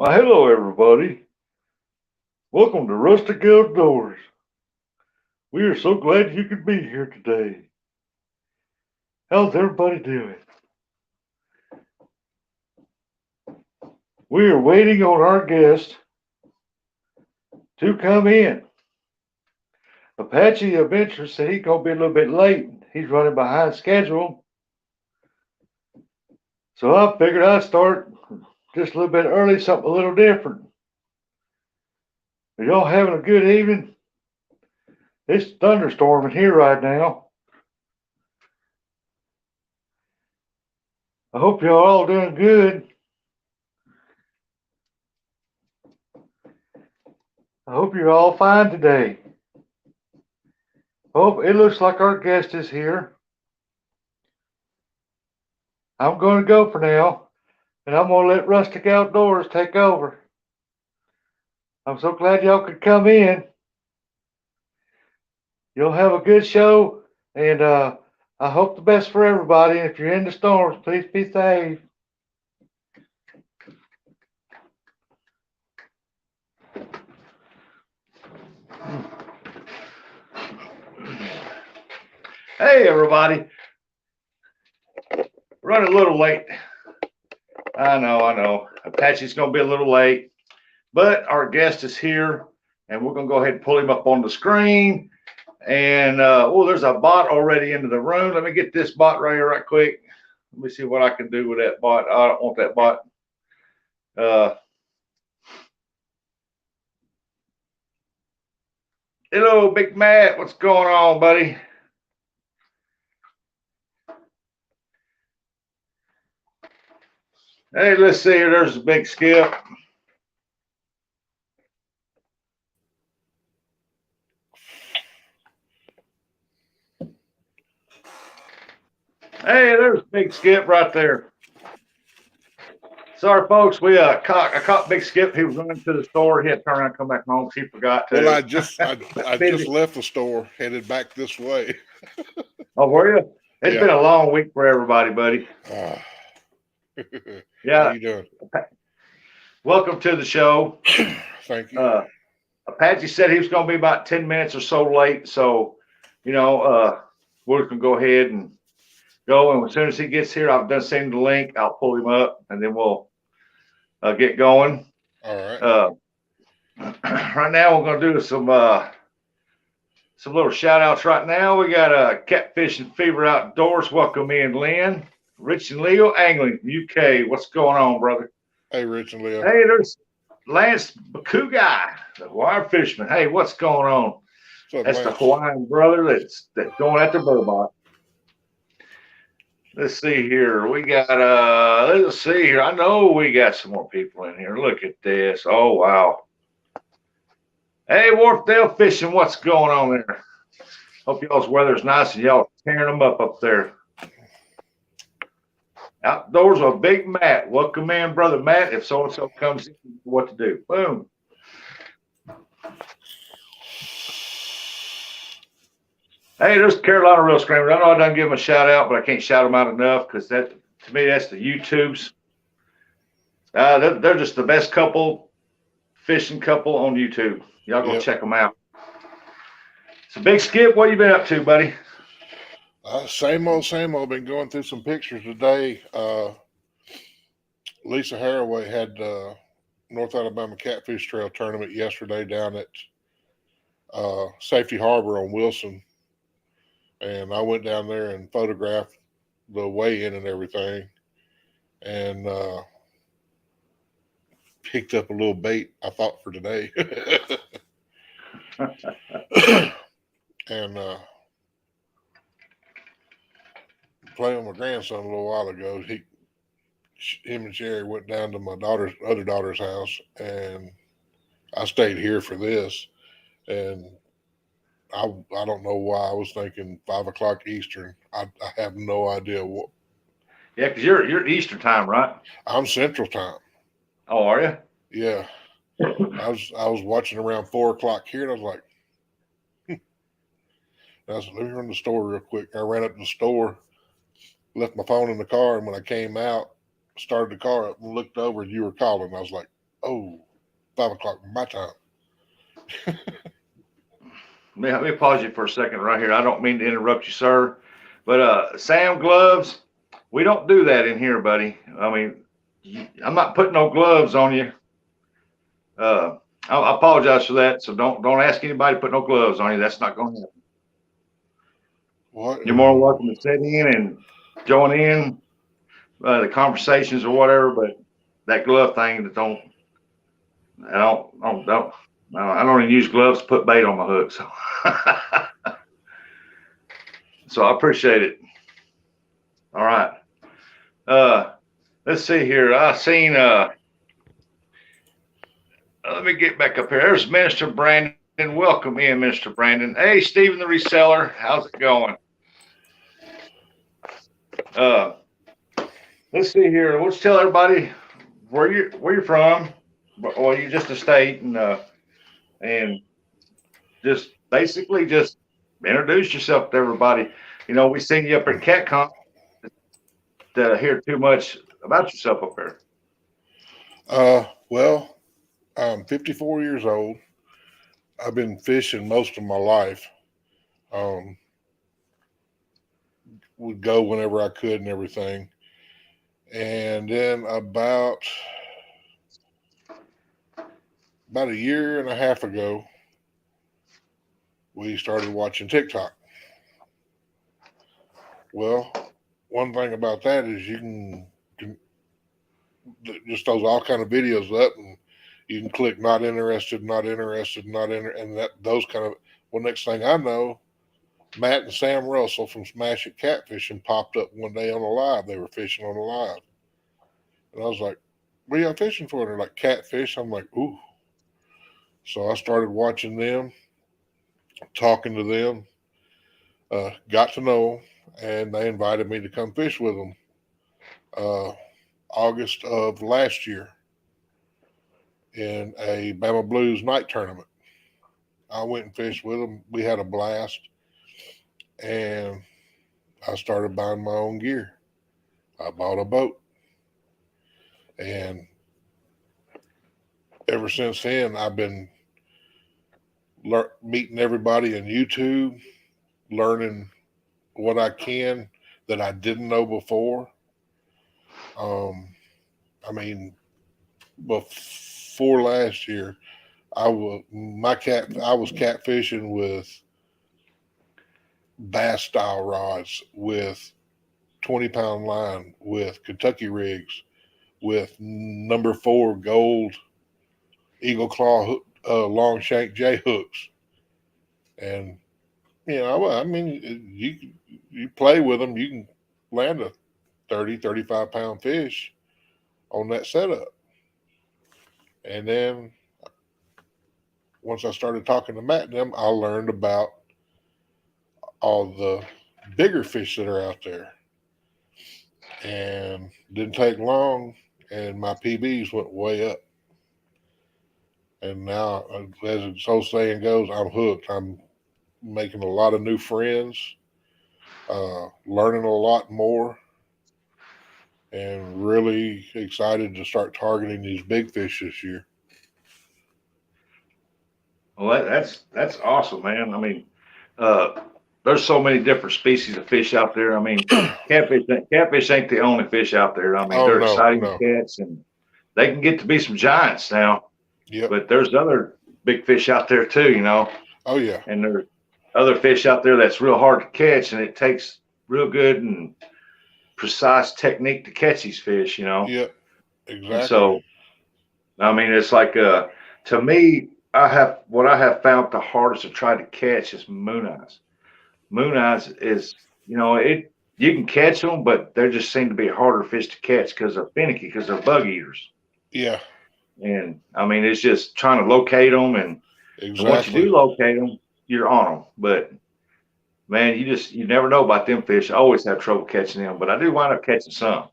Well, hello, everybody. Welcome to Rustic Outdoors. We are so glad you could be here today. How's everybody doing? We are waiting on our guest to come in. Apache Adventure said he's going to be a little bit late. He's running behind schedule. So I figured I'd start just a little bit early, something a little different. Are y'all having a good evening? It's thunderstorming here right now. I hope y'all all doing good. I hope you're all fine today. Oh, it looks like our guest is here. I'm going to go for now, and I'm going to let Rustic Outdoors take over. I'm so glad y'all could come in. You'll have a good show, and I hope the best for everybody. If you're in the storms, please be safe. Hey, everybody. Running a little late. I know. Apache's going to be a little late, but our guest is here, and we're going to go ahead and pull him up on the screen. And, there's a bot already into the room. Let me get this bot right here right quick. Let me see what I can do with that bot. I don't want that bot. Hello, Big Matt. What's going on, buddy? Hey, let's see here. There's a Big Skip. Hey, there's Big Skip right there. Sorry, folks. I caught Big Skip. He was running to the store. He had to turn around and come back home. He forgot to. Well, I just left the store, headed back this way. Oh, were you? It's Yeah. been a long week for everybody, buddy. Yeah. How you doing? Welcome to the show. Thank you. Apache said he was going to be about 10 minutes or so late. So, we're going to go ahead and go. And as soon as he gets here, I've done send the link. I'll pull him up, and then we'll get going. All right. Right now, we're going to do some little shout outs right now. We got Catfish and Fever Outdoors. Welcome in, Lynn. Rich and Leo Angling, UK. What's going on, brother? Hey, Rich and Leo. Hey, there's Lance Baku guy, the Hawaiian fisherman. Hey, what's going on? What's up, That's Lance? the Hawaiian brother that's going after Burbot. Let's see here. We got let's see here. I know we got some more people in here. Look at this. Oh wow. Hey, Wharfdale Fishing, what's going on there? Hope y'all's weather's nice and y'all tearing them up there. Outdoors with Big Matt. Welcome in, brother Matt. If so and so comes in, what to do? Boom. Hey, there's Carolina Real Screamers. I know I done give them a shout out, but I can't shout them out enough because that, to me, that's the YouTubes. They're just the best fishing couple on YouTube. Y'all go check them out. So, Big Skip, what you been up to, buddy? Same old. Been going through some pictures today. Lisa Haraway had North Alabama Catfish Trail tournament yesterday down at Safety Harbor on Wilson. And I went down there and photographed the weigh-in and everything. And picked up a little bait, I thought, for today. And playing with my grandson a little while ago. Him and Sherry went down to my other daughter's house, and I stayed here for this. And I don't know why I was thinking 5 o'clock Eastern. I have no idea what. Yeah, because you're Eastern time, right? I'm Central time. Oh, are you? Yeah. I was watching around 4 o'clock here, and I was like, I said, let me run to the store real quick. I ran up to the store, left my phone in the car, and when I came out, started the car up and looked over, and you were calling. I was like, Oh, 5 o'clock my time. Let me pause you for a second right here. I don't mean to interrupt you, sir, but Sam gloves, we don't do that in here, buddy. I mean, I'm not putting no gloves on you. I apologize for that. So don't ask anybody to put no gloves on you. That's not going to happen. What You're more in than the welcome to sit in and join in the conversations or whatever. But that glove thing, I don't even use gloves to put bait on my hook. So, so I appreciate it. All right. Let's see here. I seen let me get back up here. There's Minister Brandon. Welcome in, Minister Brandon. Hey, Stephen the reseller. How's it going? Uh, let's see here. Let's tell everybody where you're from. Well, you're just a state and just basically just introduce yourself to everybody. You know, we seen you up at CatCon to hear too much about yourself up there. Well, I'm 54 years old. I've been fishing most of my life. Um, would go whenever I could and everything. And then about a year and a half ago, we started watching TikTok. Well, one thing about that is you can just throws all kind of videos up, and you can click not interested, not interested, and that those kind of. Well, next thing I know, Matt and Sam Russell from Smash It Catfishing popped up one day on the live. They were fishing on the live, and I was like, "What are y'all fishing for?" They're like, "Catfish." I'm like, "Ooh." So I started watching them, talking to them, got to know them, and they invited me to come fish with them. Uh, August of last year in a Bama Blues night tournament. I went and fished with them. We had a blast, and I started buying my own gear. I bought a boat, and ever since then, I've been meeting everybody on YouTube, learning what I can that I didn't know before. Um, I mean, before last year, I was catfishing with bass style rods, with 20-pound line, with Kentucky rigs, with number 4 gold eagle claw long shank J hooks, and I mean, you play with them, you can land a 30-35 pound fish on that setup. And then once I started talking to Matt and them, I learned about all the bigger fish that are out there, and didn't take long, and my PBs went way up. And now, as the old saying goes, I'm hooked. I'm making a lot of new friends, learning a lot more, and really excited to start targeting these big fish this year. Well, that's awesome, man. I mean, uh, there's so many different species of fish out there. I mean, catfish ain't the only fish out there. I mean, Oh, they're no, exciting to no. catch, and they can get to be some giants now. Yep. But there's other big fish out there too, you know. Oh, yeah. And there's other fish out there that's real hard to catch, and it takes real good and precise technique to catch these fish, you know. Yep. And Exactly. so, I mean, it's like to me, I have found the hardest to try to catch is moon eyes. Moon eyes is, you know, it you can catch them, but they just seem to be harder fish to catch because they're finicky, because they're bug eaters. Yeah. And I mean, it's just trying to locate them, and once you Exactly. do locate them, you're on them. But man, you never know about them fish. I always have trouble catching them, but I do wind up catching some.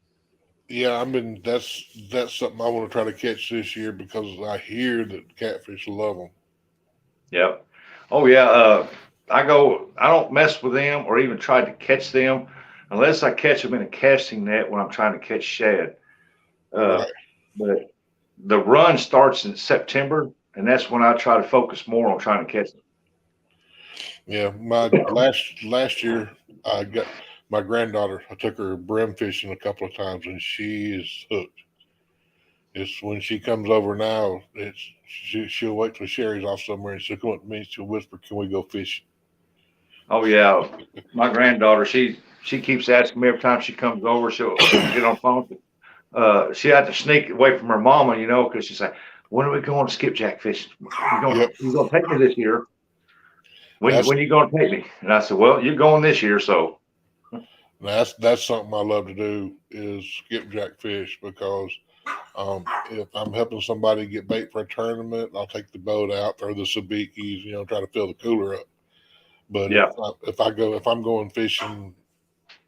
Yeah. I mean, that's something I want to try to catch this year because I hear that catfish love them. Yep. Oh yeah. I don't mess with them or even try to catch them unless I catch them in a casting net when I'm trying to catch shad. Uh, Right. but the run starts in September, and that's when I try to focus more on trying to catch them. Yeah, my last year I got my granddaughter. I took her brim fishing a couple of times, and she is hooked. It's when she comes over now. She'll wait till Sherry's off somewhere, and she'll come up to me. She'll whisper, "Can we go fishing?" Oh yeah, my granddaughter, she keeps asking me every time she comes over. She'll get on the phone. She had to sneak away from her mama, because she's like, "When are we going to skipjack fishing? Yep, You gonna take me this year? that's When you gonna take me?" And I said, "Well, you're going this year, so." that's something I love to do is skipjack fish because if I'm helping somebody get bait for a tournament, I'll take the boat out, throw the sabikis, try to fill the cooler up. But Yeah. if I'm going fishing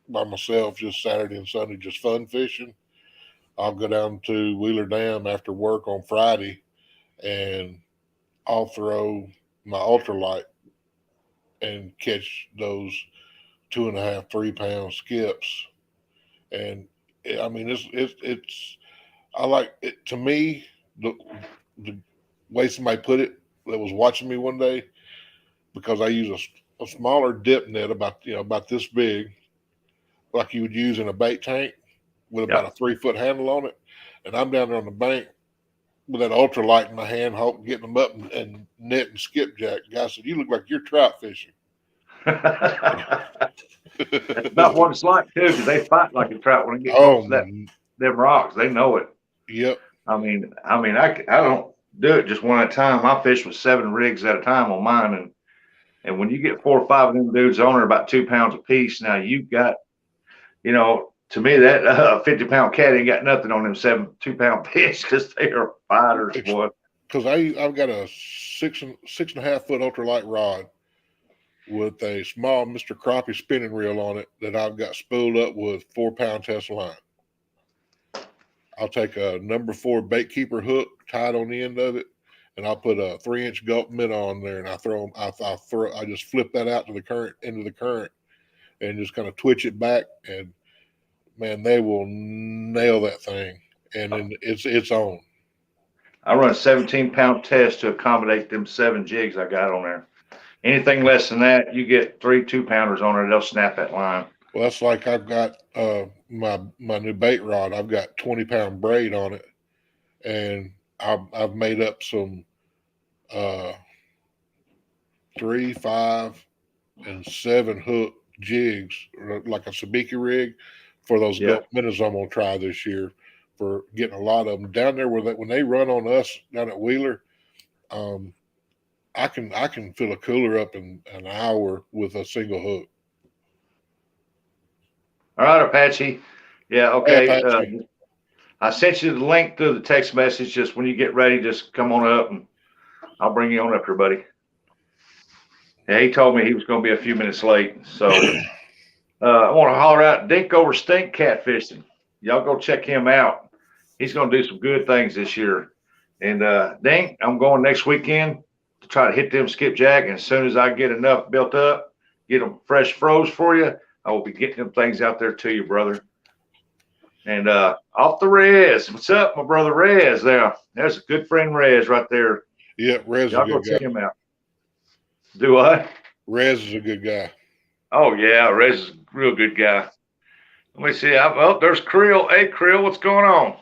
by myself, just Saturday and Sunday, just fun fishing, I'll go down to Wheeler Dam after work on Friday, and I'll throw my ultralight and catch those 2.5, 3 pound skips. And I mean, it's I like it. To me, the way somebody put it that was watching me one day, because I use a smaller dip net about this big, like you would use in a bait tank, with about Yeah. a 3 foot handle on it, and I'm down there on the bank with that ultralight in my hand, getting them up and netting skipjack. The guy said, "You look like you're trout fishing." That's about what it's like too, because they fight like a trout when they get close Oh, to them rocks. They know it. yep. I don't do it just one at a time. I fish with 7 rigs at a time on mine, and when you get 4 or 5 of them dudes on there about 2 pounds a piece, now you've got, to me that 50-pound cat ain't got nothing on them 2 pound fish because they are fighters, boy. Because I've got a 6.5 foot ultralight rod with a small Mr. Crappie spinning reel on it that I've got spooled up with 4 pound test line. I'll take a number 4 bait keeper hook tied on the end of it, and I'll put a 3-inch gulp minnow on there, and I just flip that out to the current into the current, and just kind of twitch it back, and man, they will nail that thing, and then it's on. I run a 17-pound test to accommodate them 7 jigs I got on there. Anything less than that, you get 3 2-pounders on there, they'll snap that line. Well, that's like I've got my new bait rod. I've got 20-pound braid on it, and I've made up some 3, 5, and 7 hook jigs, like a sabiki rig, for those Yeah. gulp minnows I'm gonna try this year. For getting a lot of them down there when they run on us down at Wheeler, I can fill a cooler up in an hour with a single hook. All right, Apache. Yeah, Hey, okay. Apache. I sent you the link through the text message. Just when you get ready, just come on up and I'll bring you on up here, buddy. Yeah, he told me he was going to be a few minutes late. So I want to holler out Dink over Stink catfishing. Y'all go check him out. He's going to do some good things this year. And Dink, I'm going next weekend to try to hit them skipjack. And as soon as I get enough built up, get them fresh froze for you, I will be getting them things out there to you, brother. And off the Rez. What's up, my brother Rez? There's a good friend Rez right there. Yeah, Rez is a Y'all go good check guy. him out. Do what? Rez is a good guy. Oh yeah, Rez is a real good guy. Let me see. There's Creel. Hey Creel, what's going on?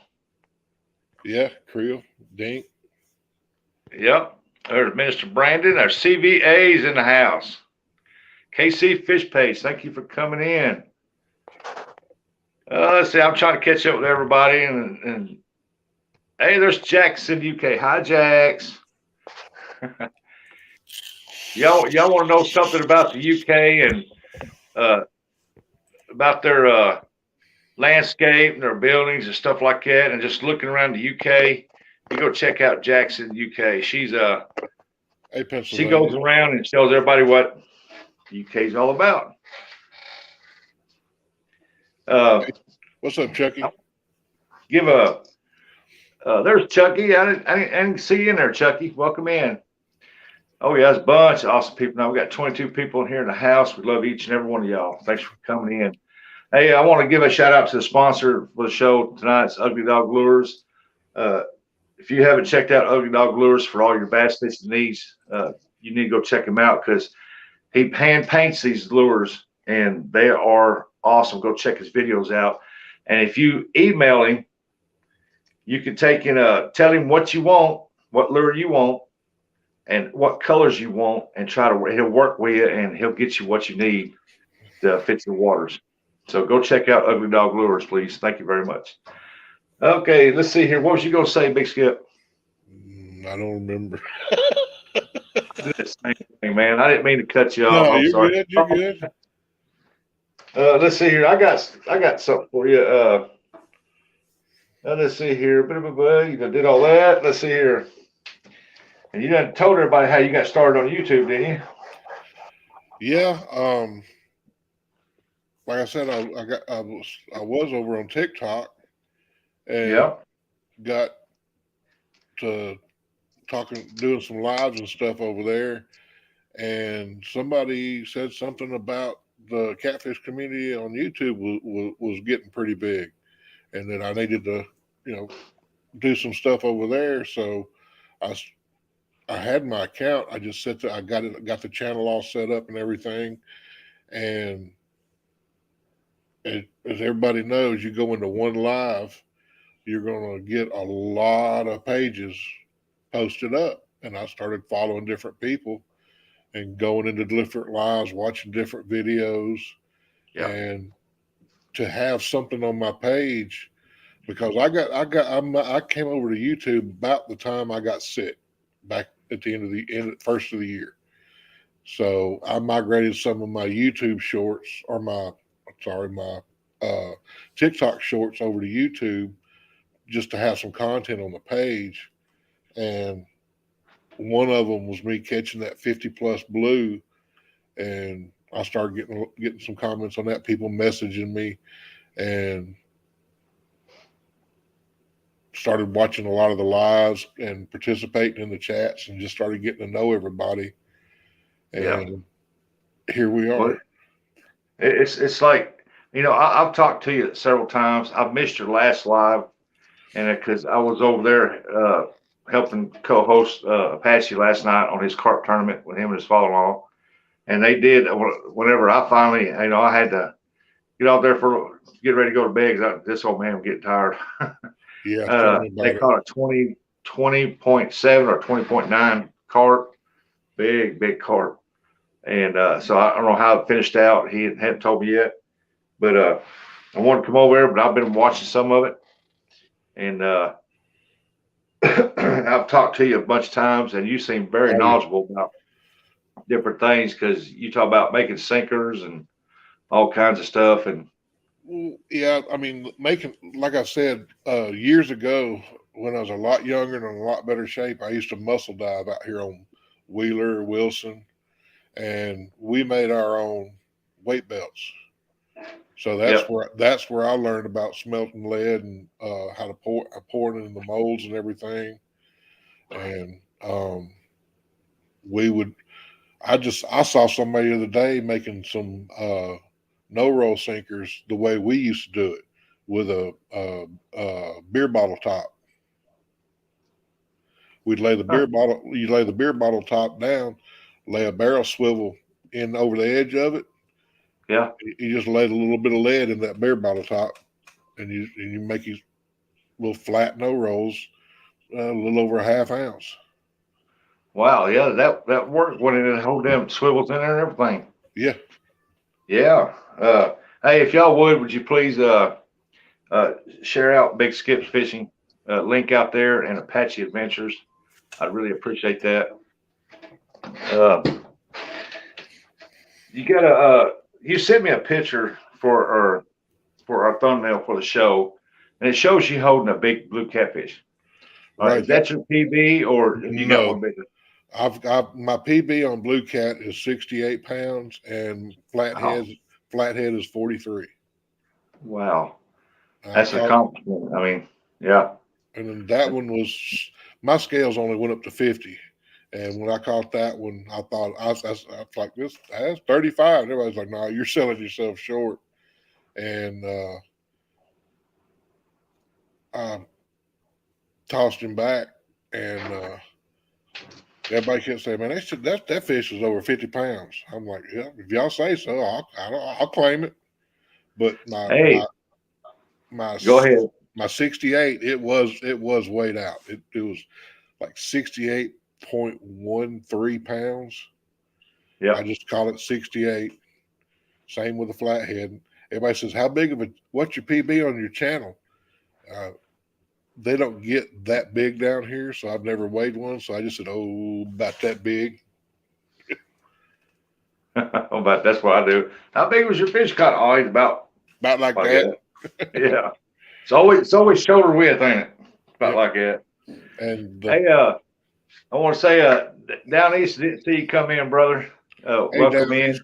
Yeah, Creel, Dink. Yep. There's Minister Brandon. There's CVA's in the house. KC Fish Pace, thank you for coming in. Let's see. I'm trying to catch up with everybody, and hey, there's Jackson, UK. Hi, Jax. y'all want to know something about the UK and about their landscape and their buildings and stuff like that, and just looking around the UK? You go check out Jackson, UK. She goes around and shows everybody what the UK is all about. What's up, Chucky? There's Chucky. I didn't see you in there, Chucky. Welcome in. Oh yeah, it's a bunch of awesome people. Now we got 22 people in here in the house. We love each and every one of y'all. Thanks for coming in. Hey, I want to give a shout out to the sponsor for the show tonight. It's Ugly Dog Lures. if you haven't checked out Ugly Dog Lures for all your bass fishing needs, you need to go check him out because he hand paints these lures and they are awesome. Go check his videos out. And if you email him, you can take and tell him what you want, what lure you want, and what colors you want, and he'll work with you and he'll get you what you need to fit your waters. So go check out Ugly Dog Lures, please. Thank you very much. Okay, let's see here. What was you gonna say, Big Skip? I don't remember. Do the same thing, man. I didn't mean to cut you off. No, I'm you're sorry. good. You're good. Let's see here. I got something for you. Let's see here. You done did all that. Let's see here. And you done told everybody how you got started on YouTube, didn't you? Yeah. Like I said, I was over on TikTok and Yeah. got to doing some lives and stuff over there. And somebody said something about the catfish community on YouTube was getting pretty big, and that I needed to, do some stuff over there. So I I had my account. I just set I got the channel all set up and everything. And as everybody knows, you go into one live, you're going to get a lot of pages posted up. And I started following different people and going into different lives, watching different videos, Yeah. and to have something on my page because I came over to YouTube about the time I got sick back at the first of the year. So I migrated some of my YouTube shorts or my uh, TikTok shorts over to YouTube just to have some content on the page. And one of them was me catching that 50 plus blue, and I started getting some comments on that. People messaging me, and started watching a lot of the lives and participating in the chats, and just started getting to know everybody. Yeah. And here we Well, are. it's like, I've talked to you several times. I've missed your last live, and because I was over there helping co-host Apache last night on his carp tournament with him and his father-in-law, and they did. Whenever I finally, I had to get out there for get ready to go to bed because this old man was getting tired. Yeah, tell me They about it. caught a 20.7 or 20.9 carp, big carp. And so I don't know how it finished out. He hadn't told me yet, but I wanted to come over there, but I've been watching some of it. And I've talked to you a bunch of times, and you seem very Oh yeah. knowledgeable about different things because you talk about making sinkers and all kinds of stuff. And Well, yeah, I mean, making like I said years ago when I was a lot younger and in a lot better shape, I used to muscle dive out here on Wheeler, Wilson, and we made our own weight belts. So yep, that's where I learned about smelting lead and how to pour it in the molds and everything. And we would I saw somebody the other day making some no roll sinkers the way we used to do it with a beer bottle top. We'd lay the huh, beer bottle. You lay the beer bottle top down, lay a barrel swivel in over the edge of it. yeah. You just laid a little bit of lead in that beer bottle top, and you make these little flat no rolls, a little over a half ounce. Wow, yeah, that worked when it whole damn swivels in there and everything. Yeah, Yeah. Hey, if y'all would you please uh, share out Big Skip's fishing link out there and Apache Adventures. I'd really appreciate that. Uh, you gotta you sent me a picture for our thumbnail for the show, and it shows you holding a big blue catfish. All right, right. is that your PB or have you got No, one bigger? I've got my PB on Blue Cat is 68 pounds, and Oh, flathead is 43. wow, I that's an caught, accomplishment. I mean, yeah, and then that one was my scales only went up to 50. And when I caught that one, I thought I was like, that's 35. And everybody's like, no, you're selling yourself short. And I tossed him back, and everybody kept saying, "Man, that fish is over 50 pounds." I'm like, "Yeah, if y'all say so, I'll claim it." But Hey, my go ahead. my 68, it was weighed out. It was like 68.13 pounds. I Yep. just call it 68. Same with the flathead. Everybody says, "How big of what's your PB on your channel?" Uh, they don't get that big down here, so I've never weighed one. So I just said, "Oh, about that big." But that's what I do. How big was your fish caught? Always about About like like that. that. Yeah. It's always shoulder width, ain't it? About Yep. like that. And Hey, I want to say, down east, didn't see you come in, brother. hey, Welcome down in. east.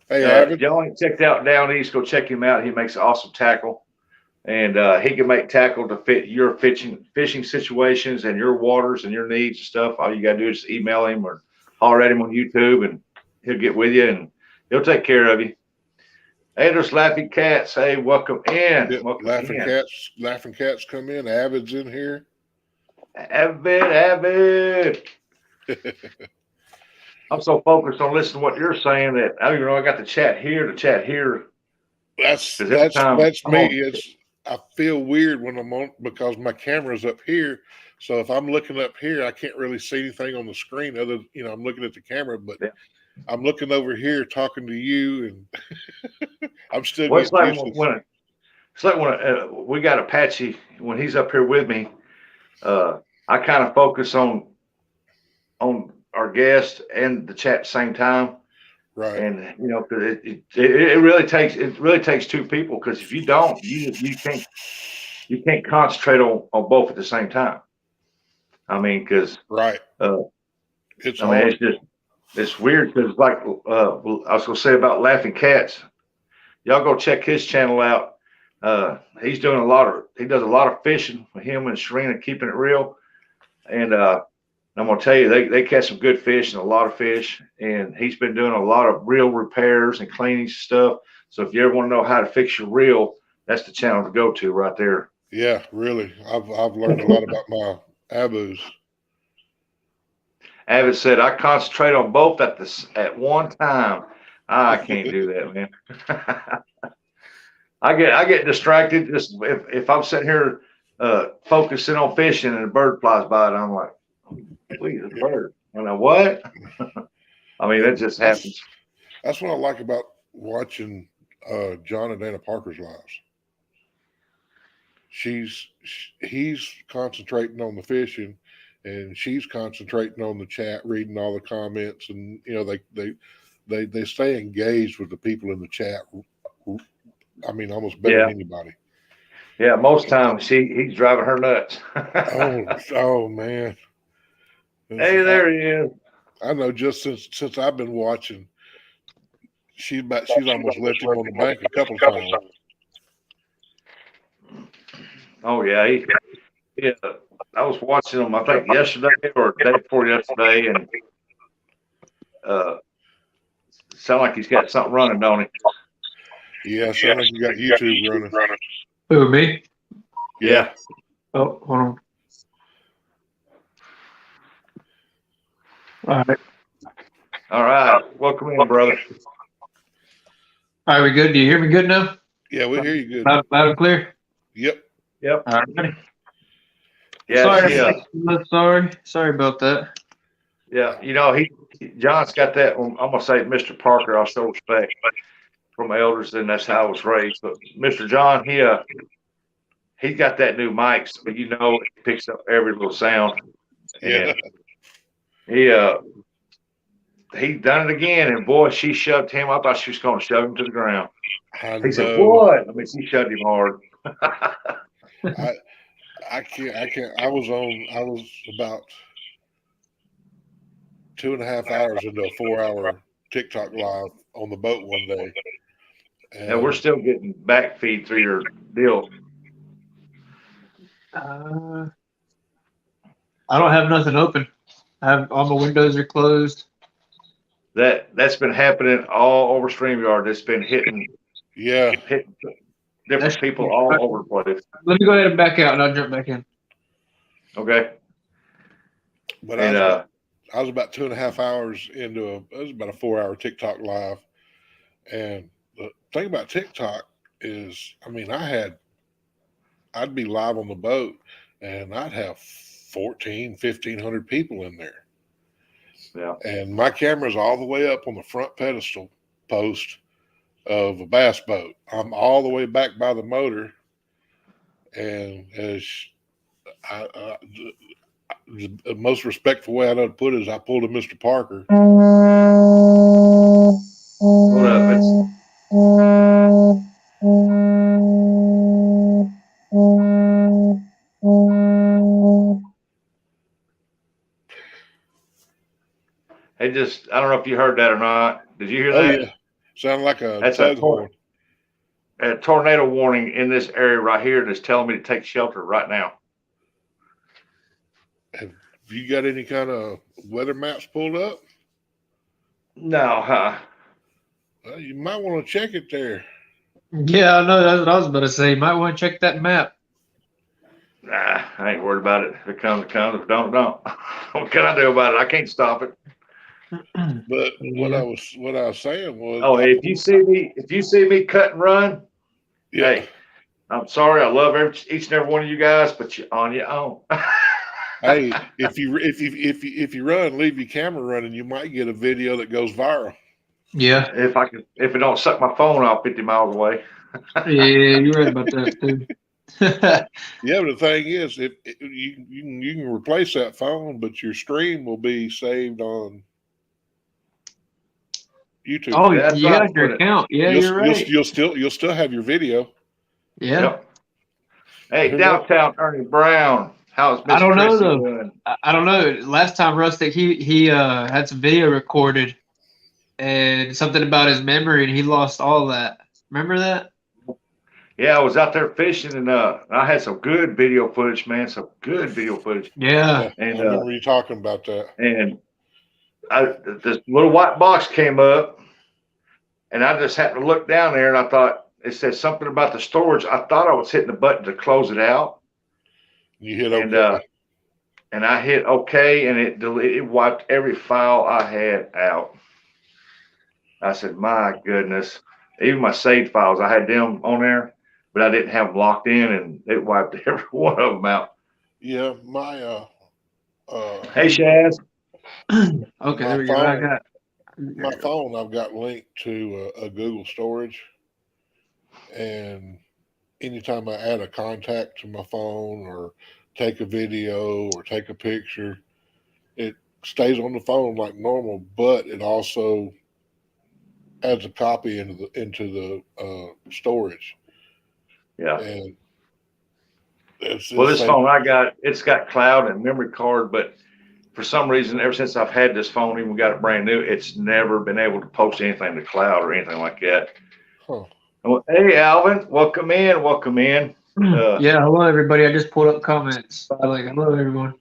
Hey, Avid. If y'all ain't checked out Down East, go check him out. He makes awesome tackle, and he can make tackle to fit your fishing situations and your waters and your needs and stuff. All you gotta do is just email him or holler at him on YouTube, and he'll get with you and he'll take care of you. Hey, there's Laughing Cats. Hey, welcome in. Yep. Welcome in. Laughing cats come in. Avid's in here. Avid. I'm so focused on listening to what you're saying that I don't even know I got the chat here. The chat here That's because every that's time that's I'm me. on, It's I feel weird when I'm on because my camera's up here. So if I'm looking up here, I can't really see anything on the screen other I'm looking at the camera, but yeah. I'm looking over here talking to you, and I'm still Well, it's getting like used to. when we got Apache when he's up here with me. I kind of focus on our guest and the chat at the same time, Right, and you know, 'cause it really takes two people. Because if you don't, you can't concentrate on both at the same time. I mean, because right. uh, It's I mean, hard. it's weird because like I was gonna say about Laughing Cats. Y'all go check his channel out. He does a lot of fishing with him and Serena, keeping it real. And I'm gonna tell you, they catch some good fish and a lot of fish. And he's been doing a lot of reel repairs and cleaning stuff. So if you ever want to know how to fix your reel, that's the channel to go to right there. Yeah, really. I've learned a lot about my abus. Avid said, I concentrate on both at one time. I can't do that, man. I get distracted just if I'm sitting here focusing on fishing and a bird flies by and I'm like, please, a bird. And I what? I mean, Yeah, that just happens. that's what I like about watching John and Dana Parker's lives. He's concentrating on the fishing, and she's concentrating on the chat, reading all the comments, and they stay engaged with the people in the chat. I mean, almost better Yeah, than anybody. yeah. Most times he's driving her nuts. Oh man. Hey, I, there he is. I know just since I've been watching, she's almost left him on the bank a couple of times. Oh yeah, yeah. I was watching him. I think yesterday or the day before yesterday, and uh, sound like he's got something running, don't he? Yeah, sound like you got YouTube running. Who, me? Yeah. Yeah. Oh, hold on. All right. All right. Welcome in, brother. All right, we good? Do you hear me good now? Yeah, we hear you good. Loud and clear? Yep. Yep. All right. Yeah. Sorry about that. Yeah. You know, John's got that. I'm gonna say, Mr. Parker. I still respect from elders, and that's how I was raised. But Mr. John, he's got that new mic, so it picks up every little sound. Yeah. And he done it again, and boy, she shoved him. I thought she was going to shove him to the ground. I He said, know. "What?" I mean, she shoved him hard. I can't. I was about 2.5 hours into a 4 hour TikTok live on the boat one day. And we're And still getting back feed through your deal. I don't have nothing open. I have all my windows are closed. That's been happening all over StreamYard. It's been hitting yeah, different people all over the place. Let me go ahead and back out, and I'll jump back in. Okay. But And I was about 2.5 hours into it was about a 4 hour TikTok live. And the thing about TikTok is, I mean, I'd be live on the boat and I'd have 1,500 people in there. yeah. And my camera's all the way up on the front pedestal post of a bass boat. I'm all the way back by the motor. And as the most respectful way I know to put it is I pulled a Mr. Parker. Hold up. It just, I don't know if you heard that or not. Did you hear Oh, that? yeah. Sounded like a That's tug horn. a tornado warning in this area right here that's telling me to take shelter right now. Have you got any kind of weather maps pulled up? No, huh? Well, you might want to check it there. Yeah, I know. That's what I was about to say. You might want to check that map. Nah, I ain't worried about it. If it comes, it comes. If it don't, it don't. What can I do about it? I can't stop it. But Yeah. what I was saying was, Oh, if you see me cut and run, yeah, hey, I'm sorry. I love each and every one of you guys, but you're on your own. hey, if you run, leave your camera running, you might get a video that goes viral. Yeah. If it don't suck my phone off 50 miles away. Yeah, you're right about that too. Yeah, but the thing is, if you can replace that phone, but your stream will be saved on YouTube. Oh, Yeah, that's you right. got your account. Yeah, you're right. You'll still have your video. Yeah. Yep. Hey, Who knows? downtown Ernie Brown. How's I Miss don't know Chrissy though. doing? I don't know. Last time Rustic he had some video recorded and something about his memory and he lost all that. Remember that? Yeah, I was out there fishing and I had some good video footage, man. Some good video footage. Yeah. Yeah, I And remember you talking about that. and this little white box came up and I just happened to look down there and I thought it said something about the storage. I thought I was hitting the button to close it out. You hit And okay. and I hit OK and it wiped every file I had out. I said, my goodness. Even my saved files, I had them on there, but I didn't have them locked in and it wiped every one of them out. Yeah, Hey, Shaz. Okay, my there we go. phone, There my we go. phone, I've got linked to a Google storage, and anytime I add a contact to my phone or take a video or take a picture, it stays on the phone like normal, but it also adds a copy into the storage, Yeah. and Well, it's this safe. phone I got, it's got cloud and memory card, but for some reason, ever since I've had this phone, even got it brand new, it's never been able to post anything to cloud or anything like that. Huh. Well, hey, Alvin, welcome in. Welcome in. Yeah, hello everybody. I just pulled up comments. Like, hello everyone.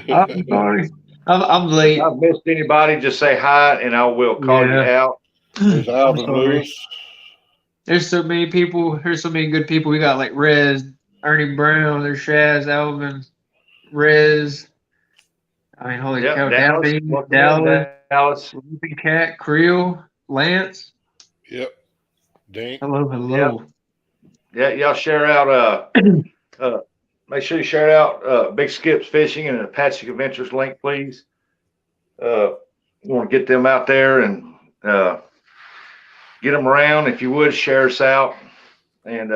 I'm sorry. I'm If late. I've missed anybody, just say hi and I will call you Yeah. out. There's I'm Alvin sorry. Lewis. There's so many people. There's so many good people. We got like Rez, Ernie Brown, there's Shaz, Alvin, Rez. I mean, holy Yep, cow, Dallas. Dowdy, Welcome in, Dallas, Dallas. Sleeping Cat, Creel, Lance. Yep. Dink. Hello, Yep. hello. Yeah, y'all share out make sure you share out Big Skip's Fishing and Apache Adventures link, please. We want to get them out there and get them around. If you would, share us out. And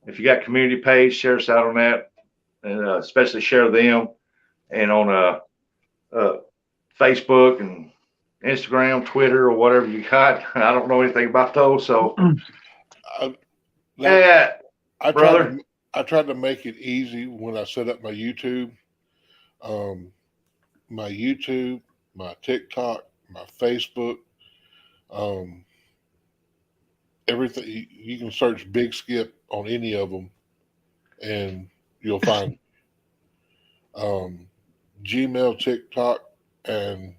if you got community page, share us out on that. And especially share them and on Facebook and Instagram, Twitter, or whatever you got. I don't know anything about those. So, I, that, yeah, I brother. tried to make it easy when I set up my YouTube. My YouTube, my TikTok, my Facebook, um, everything. You can search Big Skip on any of them, and you'll find Gmail, TikTok, and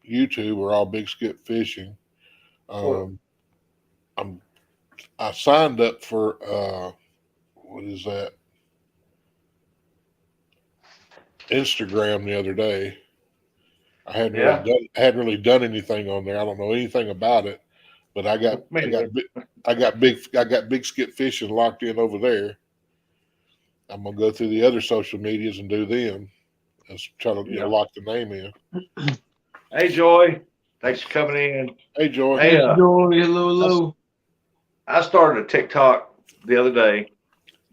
YouTube are all Big Skip Fishing. Um, I signed up for what is that? Instagram the other day. Yeah. I hadn't really done anything on there. I don't know anything about it, but Me neither. I got Big Skip Fishing locked in over there. I'm gonna go through the other social medias and do them. And try to Yeah. lock the name in. Hey, Joy. Thanks for coming in. Hey, Joy. Hey, Enjoy, hello, hello. I started a TikTok the other day,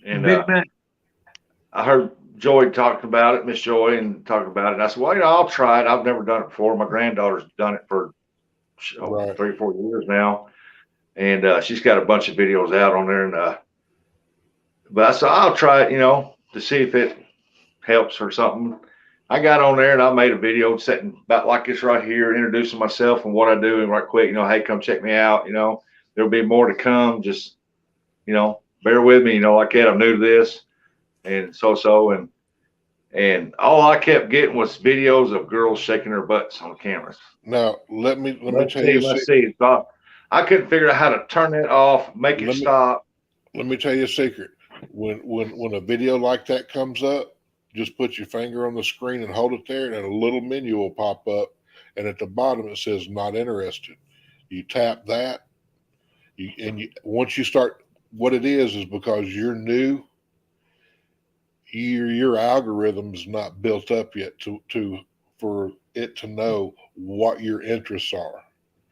and Big man. I heard Joy talking about it, Miss Joy, and talking about it. And I said, well, I'll try it. I've never done it before. My granddaughter's done it for Right. 3 or 4 years now, and she's got a bunch of videos out on there. And but I said I'll try it, to see if it helps or something. I got on there and I made a video sitting about like this right here, introducing myself and what I do, and right quick, hey, come check me out. There'll be more to come. Just bear with me. Like that, I'm new to this, and and all I kept getting was videos of girls shaking their butts on cameras. Now let me Let's tell see, you a let's secret. see. So I couldn't figure out how to turn it off, make it Let me stop. let me tell you a secret. When a video like that comes up, just put your finger on the screen and hold it there, and a little menu will pop up, and at the bottom it says "Not interested." You tap that, once you start. What it is because you're new. Your algorithm is not built up yet to for it to know what your interests are.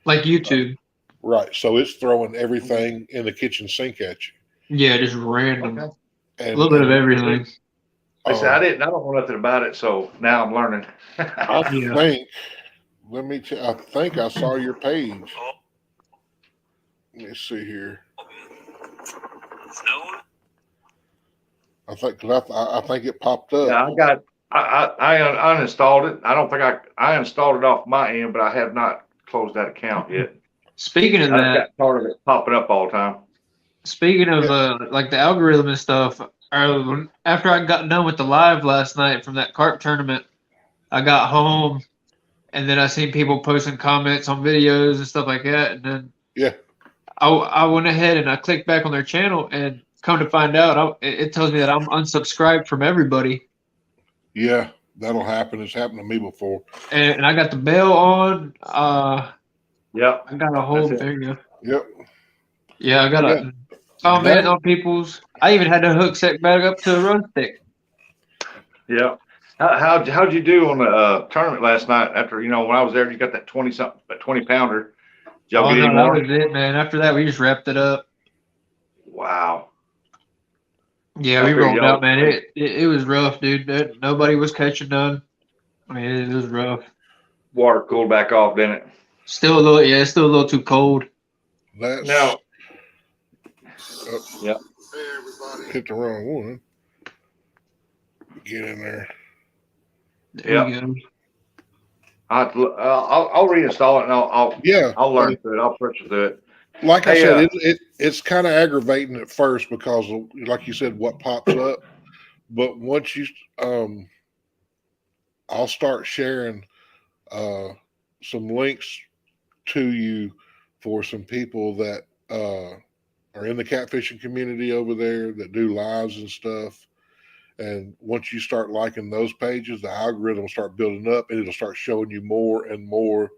Like YouTube. Right. So it's throwing everything in the kitchen sink at you. Yeah, just random. Okay. A little bit of And everything. Like I said, um, I don't know nothing about it, so now I'm learning. I Yeah. think I think I saw your page. Let me see here. I think it popped up. Yeah, I uninstalled it. I don't think I installed it off my end, but I have not closed that account yet. Speaking of I just that, got part of it popping up all the time. speaking of Yeah. like the algorithm and stuff, after I got done with the live last night from that carp tournament, I got home and then I seen people posting comments on videos and stuff like that, and then Yeah. I went ahead and I clicked back on their channel, and come to find out, it tells me that I'm unsubscribed from everybody, Yeah. That'll happen. It's happened to me before. and I got the bell on. Yep, I got a that's whole it. there you go. Yep. Yeah, I got Yeah. a comment That on people's. I even had to hook set back up to a run stick. Yep. How'd you do on the tournament last night? After when I was there, you got that 20-something, that 20-pounder. Did y'all Oh get any no, that more? was it, man. After that, we just wrapped it up. Wow. Yeah, I we figured rolled out, y'all. man. It was rough, dude. Nobody was catching none. I mean, it was rough. Water cooled back off, didn't it? Still a little, yeah, it's still a little too cold. that's No. Yep. hit the wrong one. Get in there. There we Yep. go. I'll reinstall it and Yeah. I'll learn through it. I'll pressure through it. Like I Hey, said, it's kind of aggravating at first because of, like you said, what pops up. But once I'll start sharing uh, some links to you for some people that are in the catfishing community over there that do lives and stuff. And once you start liking those pages, the algorithm will start building up, and it'll start showing you more and more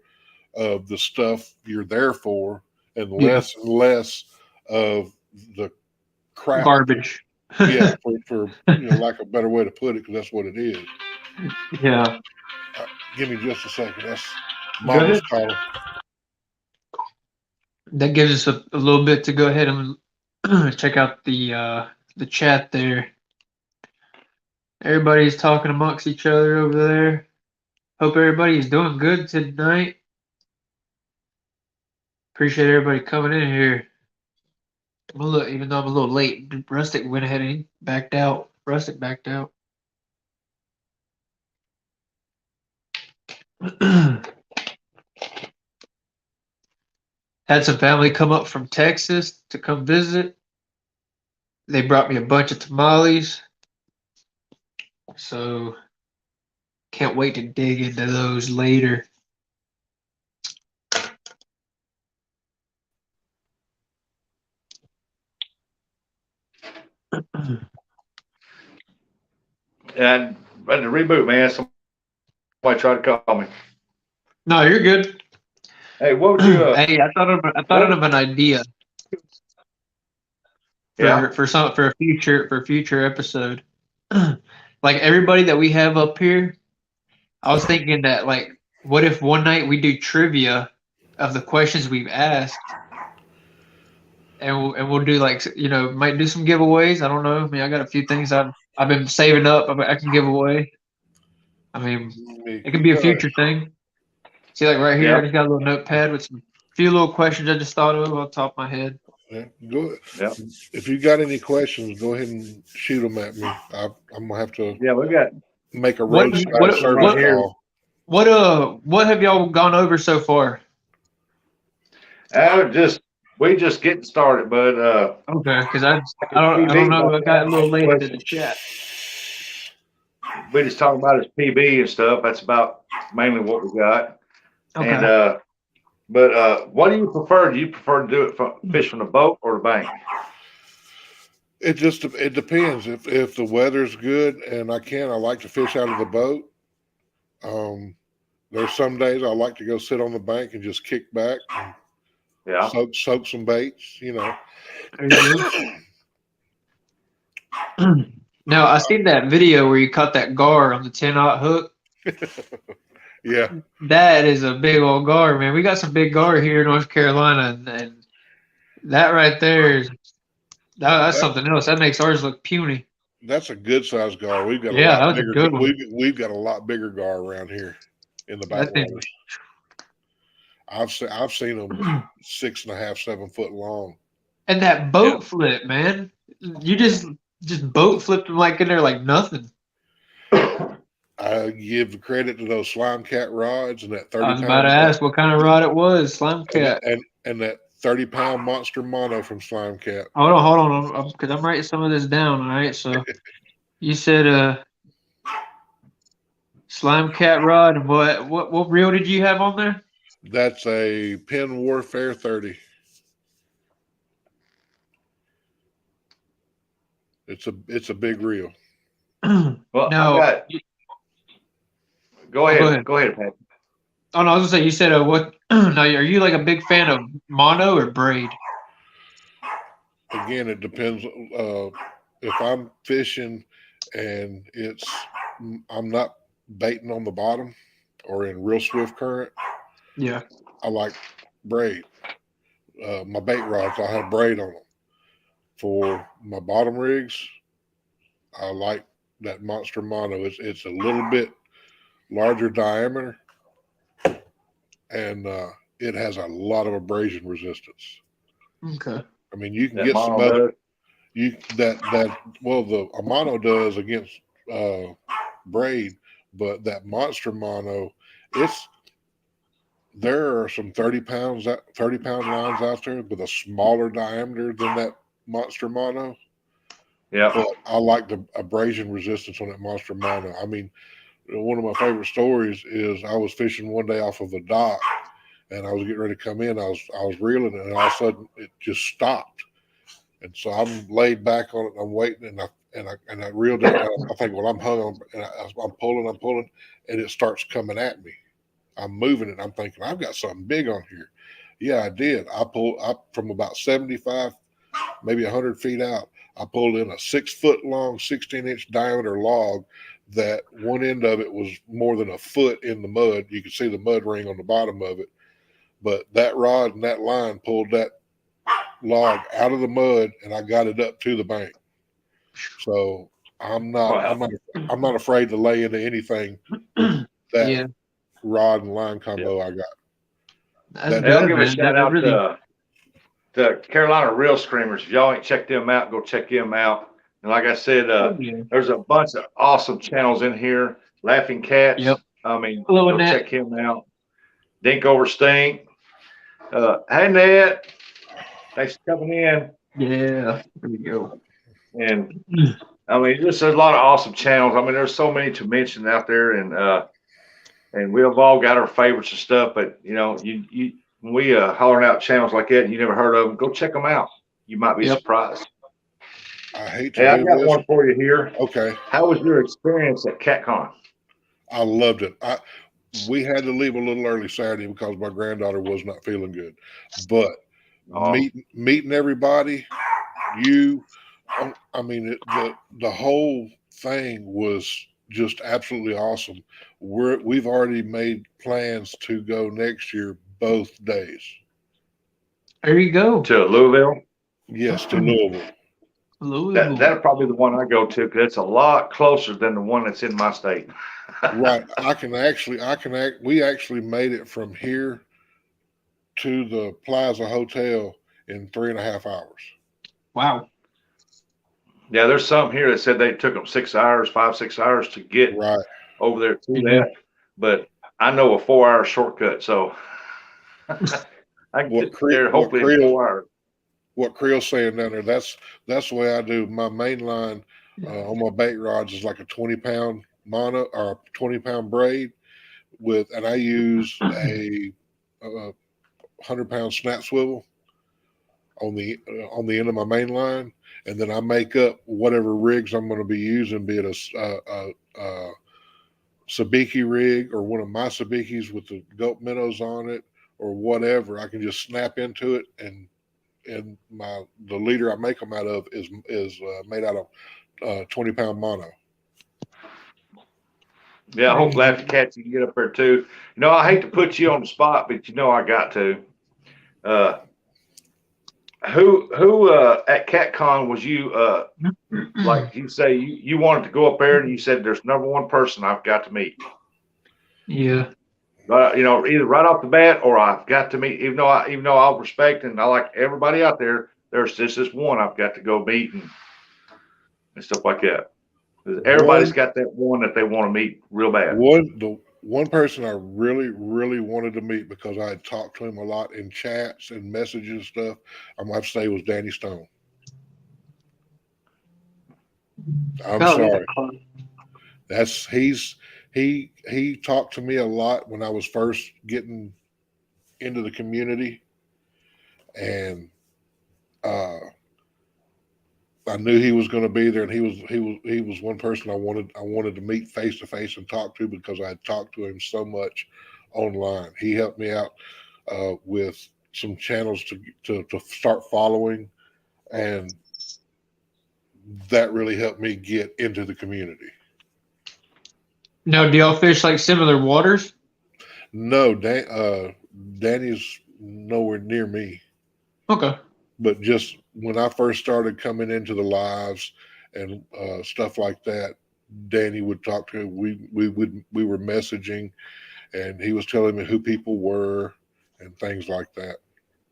of the stuff you're there for, and Yeah, less of the crap. garbage. Yeah, for lack of a better way to put it, because that's what it is. Yeah. Give me just a second. That's Go Mama's ahead. calling. That gives us a little bit to go ahead and check out the chat there. Everybody's talking amongst each other over there. Hope everybody's doing good tonight. Appreciate everybody coming in here. Well, look, even though I'm a little late, Rustic went ahead and backed out. Rustic backed out. Had some family come up from Texas to come visit. They brought me a bunch of tamales. So can't wait to dig into those later. and ready to reboot, man. Somebody tried to call me. No, you're good. Hey, what would you? Hey, I thought of an idea Yeah. for a future episode. Like everybody that we have up here, I was thinking that like, what if one night we do trivia of the questions we've asked, and we'll do like might do some giveaways. I don't know. I mean, I got a few things I've been saving up. I can give away. I mean, it could be a future thing. See, like right here, I Yeah. just got a little notepad with some few little questions I just thought of off the top of my head. Yeah, go. Yeah. If you got any questions, go ahead and shoot them at me. I'm gonna have to Yeah. We got make a What roadside what service what here. call. what have y'all gone over so far? we just getting started, but Okay, because I don't know. I got a little late into the chat. we just talking about his PB and stuff. That's about mainly what we got. Okay. And but what do you prefer? Do you prefer to do it from fish from the boat or the bank? It depends. If the weather's good and I like to fish out of the boat. There's some days I like to go sit on the bank and just kick back and Yeah. soak some baits, There you go. Now I seen that video where you caught that gar on the 10-aught hook. Yeah. That is a big old gar, man. We got some big gar here in North Carolina, and that right there is that's something else. That makes ours look puny. That's a good sized gar. We've got Yeah, a that lot was a bigger. good one. We've got a lot bigger gar around here in the That thing. backwaters. I've seen them 6.5, 7 foot long. And that boat flip, man. You just boat flipped them like in there like nothing. I give the credit to those slime cat rods and that 30 I was about to ask what kind of rod it was. Slime cat. and that 30-pound monster mono from Slime Cat. Hold on, because I'm writing some of this down. All right, so you said slime cat rod, and what reel did you have on there? That's a Pen Warfare 30. It's a big reel. Well, no, go ahead. Go ahead, Pat. Oh no, I was gonna say you said what? Now, are you like a big fan of mono or braid? Again, it depends. If I'm fishing and I'm not baiting on the bottom or in real swift current, yeah, I like braid. My bait rods, I have braid on them. For my bottom rigs, I like that monster mono. It's a little bit larger diameter, and it has a lot of abrasion resistance. Okay. I mean, you can get some other a mono does against braid, but that monster mono, there are some 30-pound lines out there with a smaller diameter than that monster mono. Yeah. But I like the abrasion resistance on that monster mono. I mean, one of my favorite stories is I was fishing one day off of a dock, and I was getting ready to come in. I was reeling, and all of a sudden it just stopped. And so I'm laid back on it. I'm waiting, and I reeled it. I think, well, I'm hung on, and I'm pulling, and it starts coming at me. I'm moving it. I'm thinking, I've got something big on here. Yeah, I did. I pulled up from about 75, maybe 100 feet out. I pulled in a 6 foot long, 16-inch diameter log that one end of it was more than a foot in the mud. You could see the mud ring on the bottom of it. But that rod and that line pulled that log out of the mud, and I got it up to the bank. So I'm not afraid to lay into anything with that rod and line combo I got. I'll give a shout out to Carolina Reel Screamers. If y'all ain't checked them out, go check them out. And like I said, there's a bunch of awesome channels in here. Laughing Cats. Yep. I mean, go check him out. Dink Over Stink. Hey, Ned. Thanks for coming in. Yeah, there we go. And I mean, there's a lot of awesome channels. I mean, there's so many to mention out there, and we've all got our favorites and stuff. But when we hollering out channels like that, and you never heard of them, go check them out. You might be surprised. I hate to Hey, I do got this. one for you here. Okay, How was your experience at CatCon? I loved it. We had to leave a little early Saturday because my granddaughter was not feeling good, but Oh, meeting everybody, you, I mean, the whole thing was just absolutely awesome. We've already made plans to go next year both days. There you go. to Louisville. Yes, to Louisville. Louisville. That'll probably be the one I go to because it's a lot closer than the one that's in my state. Right. We actually made it from here to the Plaza Hotel in 3.5 hours. Wow. Yeah, there's some here that said they took them 6 hours, 5, 6 hours to get Right. over there to Mhm. that. But I know a 4 hour shortcut, so I can get there hopefully in 4 hours. What Creel's saying down there, that's the way I do my main line on my bait rods is like a 20-pound mono or 20-pound braid and I use a 100-pound snap swivel on the end of my main line, and then I make up whatever rigs I'm going to be using, be it a sabiki rig or one of my sabikis with the goat minnows on it or whatever. I can just snap into it, and the leader I make them out of is made out of 20-pound mono. Yeah, hopefully after catch you can get up there too. You know, I hate to put you on the spot, but you know I got to. Uh, who at CatCon was you like you say you wanted to go up there and you said there's number one person I've got to meet. Yeah. You know, either right off the bat or I've got to meet, even though I'll respect and I like everybody out there, there's just this one I've got to go meet and stuff like that. 'Cause everybody's One got that one that they want to meet real bad. one person I really, really wanted to meet because I had talked to him a lot in chats and messages and stuff, I'm gonna have to say was Danny Stone. I'm Oh, sorry. yeah. He talked to me a lot when I was first getting into the community, and I knew he was going to be there, and he was one person I wanted to meet face to face and talk to because I had talked to him so much online. He helped me out with some channels to start following, and that really helped me get into the community. Now, do y'all fish like similar waters? No, Danny's nowhere near me. Okay. But just when I first started coming into the lives and stuff like that, Danny would talk to him. We were messaging, and he was telling me who people were and things like that.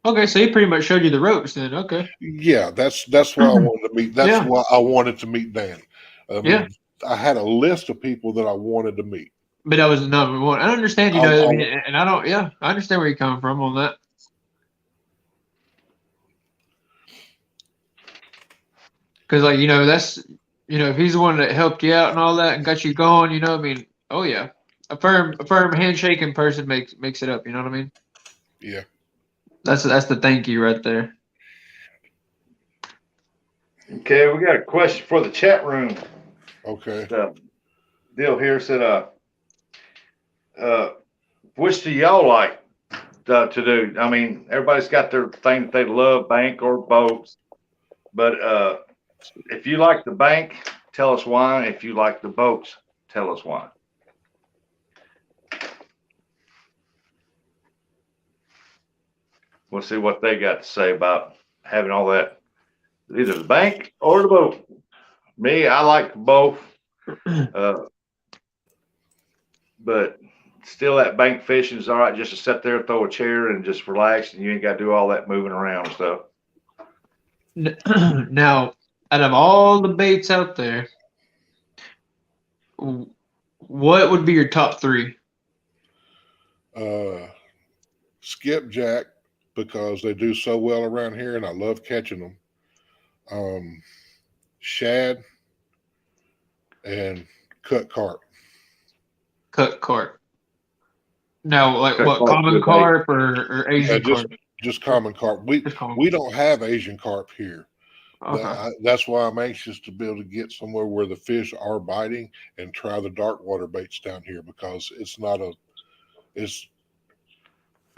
Okay, so he pretty much showed you the ropes then. Okay. Yeah, that's why I wanted to meet. That's Yeah. why I wanted to meet Danny. I mean, Yeah. I had a list of people that I wanted to meet. But that was the number one. I understand, you I, know, I I, mean, and I don't, yeah, I understand where you're coming from on that. Because, like, you know, that's, you know, if he's the one that helped you out and all that and got you going, you know, I mean, oh yeah, a firm handshake in person makes it up. You know what I mean? yeah. That's the thank you right there. Okay, we got a question for the chat room. Okay. The deal here said, which do y'all like to do? I mean, everybody's got their thing that they love, bank or boats. But if you like the bank, tell us why. If you like the boats, tell us why. We'll see what they got to say about having all that, either the bank or the boat. Me, I like both, but still that bank fishing is all right just to sit there, throw a chair, and just relax, and you ain't got to do all that moving around and stuff. Now, out of all the baits out there, what would be your top three? Skipjack, because they do so well around here, and I love catching them. Shad and cut carp. Cut carp. Now, like Cut what, carp's common good bait. carp or Yeah, Asian carp? just common carp. Just common We carp. don't have Asian carp here. Okay. That's why I'm anxious to be able to get somewhere where the fish are biting and try the dark water baits down here, because it's not a it's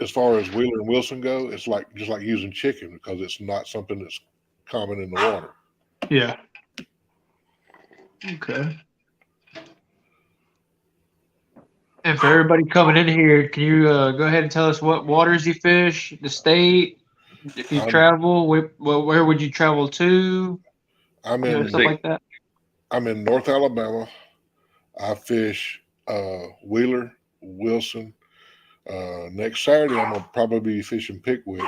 as far as Wheeler and Wilson go, it's like just like using chicken, because it's not something that's common in the water. Yeah. Okay. And for everybody coming in here, can you go ahead and tell us what waters you fish, the state, if you I'm travel, where would you travel to, I'm stuff in like that? I'm in North Alabama. I fish Wheeler, Wilson. Next Saturday, I'm gonna probably be fishing Pickwick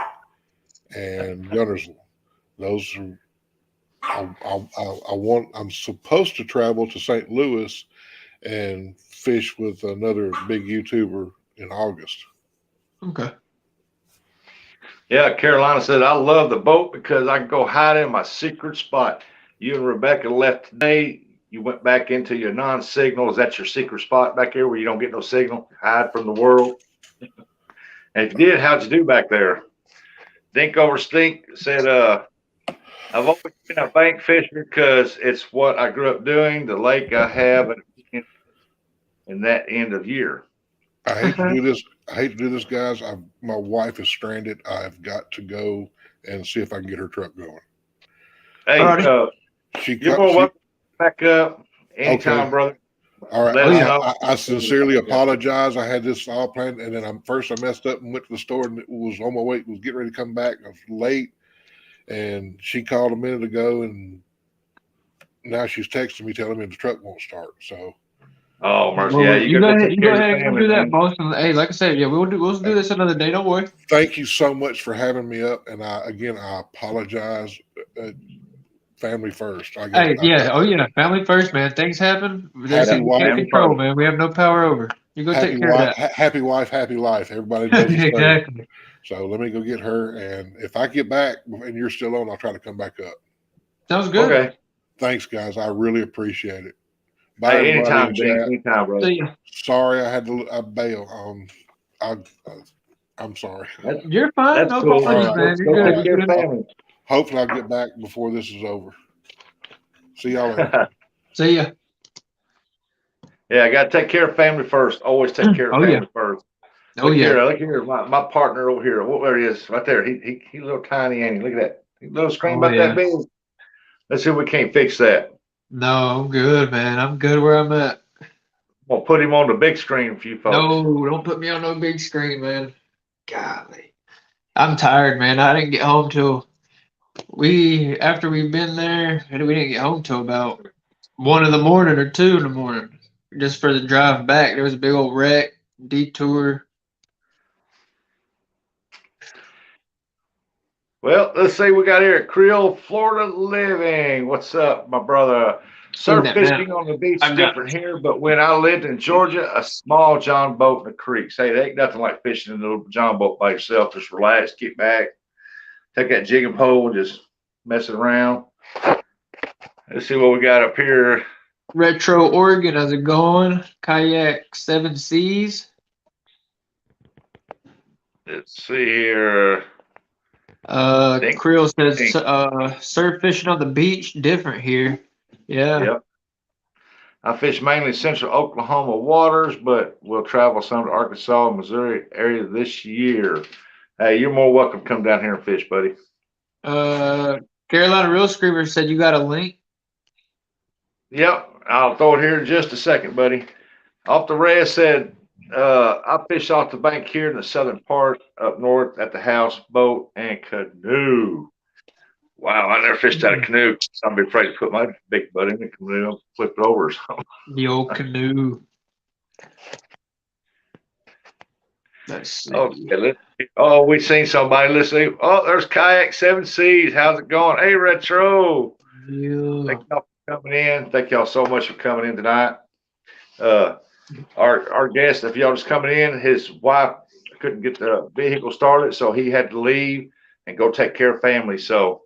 and Gunnersville. Those are I want. I'm supposed to travel to St. Louis and fish with another big YouTuber in August. Okay. Yeah, Carolina said, I love the boat because I can go hide in my secret spot. You and Rebecca left today. You went back into your non-signal. Is that your secret spot back here where you don't get no signal? Hide from the world. And if you did, how'd you do back there? Dink over Stink said, I've always been a bank fisher because it's what I grew up doing. The lake I have in that end of year. I hate to do this. I hate to do this, guys. My wife is stranded. I've got to go and see if I can get her truck going. Hey, Alrighty. She you're cut. more She welcome back up anytime, okay. brother. All right. Let Oh us yeah. know. I sincerely apologize. I had this all planned, and then first I messed up and went to the store, and it was on my way. Was getting ready to come back. I was late, and she called a minute ago, and now she's texting me telling me the truck won't start. So Oh, mercy. Yeah, Well, you gotta go take you care go of your ahead and go family, do that, man. boss. And, hey, like I said, yeah, we'll do this another day. Don't worry. thank you so much for having me up, and I apologize. Family first. Hey, yeah, oh yeah, family first, man. Things happen. There's Happy Yeah, things we wife, can't family control, first. man. We have no power over. You go take care of that. happy wife, happy life. Everybody does the same. Exactly. So let me go get her, and if I get back and you're still on, I'll try to come back up. Sounds good. Okay. Thanks, guys. I really appreciate it. Bye, Hey, everybody in anytime, Dink. chat. Anytime, brother. See ya. Sorry, I had to bail. I, I'm sorry. That's You're fine. that's No cool. All apologies, right, Go, man. You're go all good. take right. care You're of good. family. Hopefully, I'll get back before this is over. See y'all later. See ya. Yeah, I gotta take care of family first. Always take care of Oh yeah. family first. Oh yeah. Look here, my partner over here. There he is, right there. He a little tiny, ain't he? Look at that. He little screen Oh about that yeah. big. Let's see if we can't fix that. No, I'm good, man. I'm good where I'm at. We'll put him on the big screen for you folks. No, don't put me on no big screen, man. Golly. I'm tired, man. I didn't get home till after we've been there, and we didn't get home till about 1 in the morning or 2 in the morning. Just for the drive back. There was a big old wreck, detour. Well, let's see. We got here Creole, Florida Living. What's up, my brother? Look at Surf that now. fishing on the beach is I got different here, but when I lived in Georgia, a small John boat in the creeks. Hey, there ain't nothing like fishing in a little John boat by yourself. Just relax, get back, take that jigging pole, and just mess it around. Let's see what we got up here. Retro Oregon. How's it going? Kayak 7 Seas. Let's see here. Dink, Creel says dink. surf fishing on the beach different here. Yeah. Yep. I fish mainly central Oklahoma waters, but we'll travel some to Arkansas and Missouri area this year. Hey, you're more welcome to come down here and fish, buddy. Carolina Real Screamer said you got a link. Yep, I'll throw it here in just a second, buddy. Off the res said, I fish off the bank here in the southern part up north at the house, boat, and canoe. Wow, I never fished out a canoe. I'd be afraid to put my big butt in the canoe and flip it over or something. The old canoe. Let's see. Okay, oh, we seen somebody. Let's see. Oh, there's Kayak 7 Seas. How's it going? Hey, Retro. Yeah. Thank y'all for coming in. Thank y'all so much for coming in tonight. Uh, our guest, if y'all just coming in, his wife couldn't get the vehicle started, so he had to leave and go take care of family. So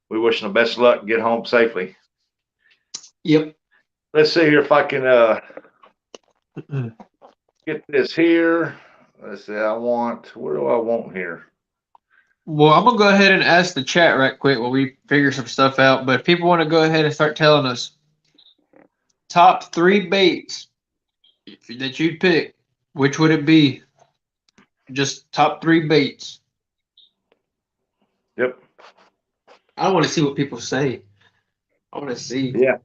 we wish him the best of luck and get home safely. Yep. Let's see here if I can get this here. Let's see. What do I want here? Well, I'm gonna go ahead and ask the chat right quick while we figure some stuff out. But if people want to go ahead and start telling us top 3 baits that you'd pick, which would it be? Just top 3 baits. Yep. I want to see what people say. I want to see. Yeah.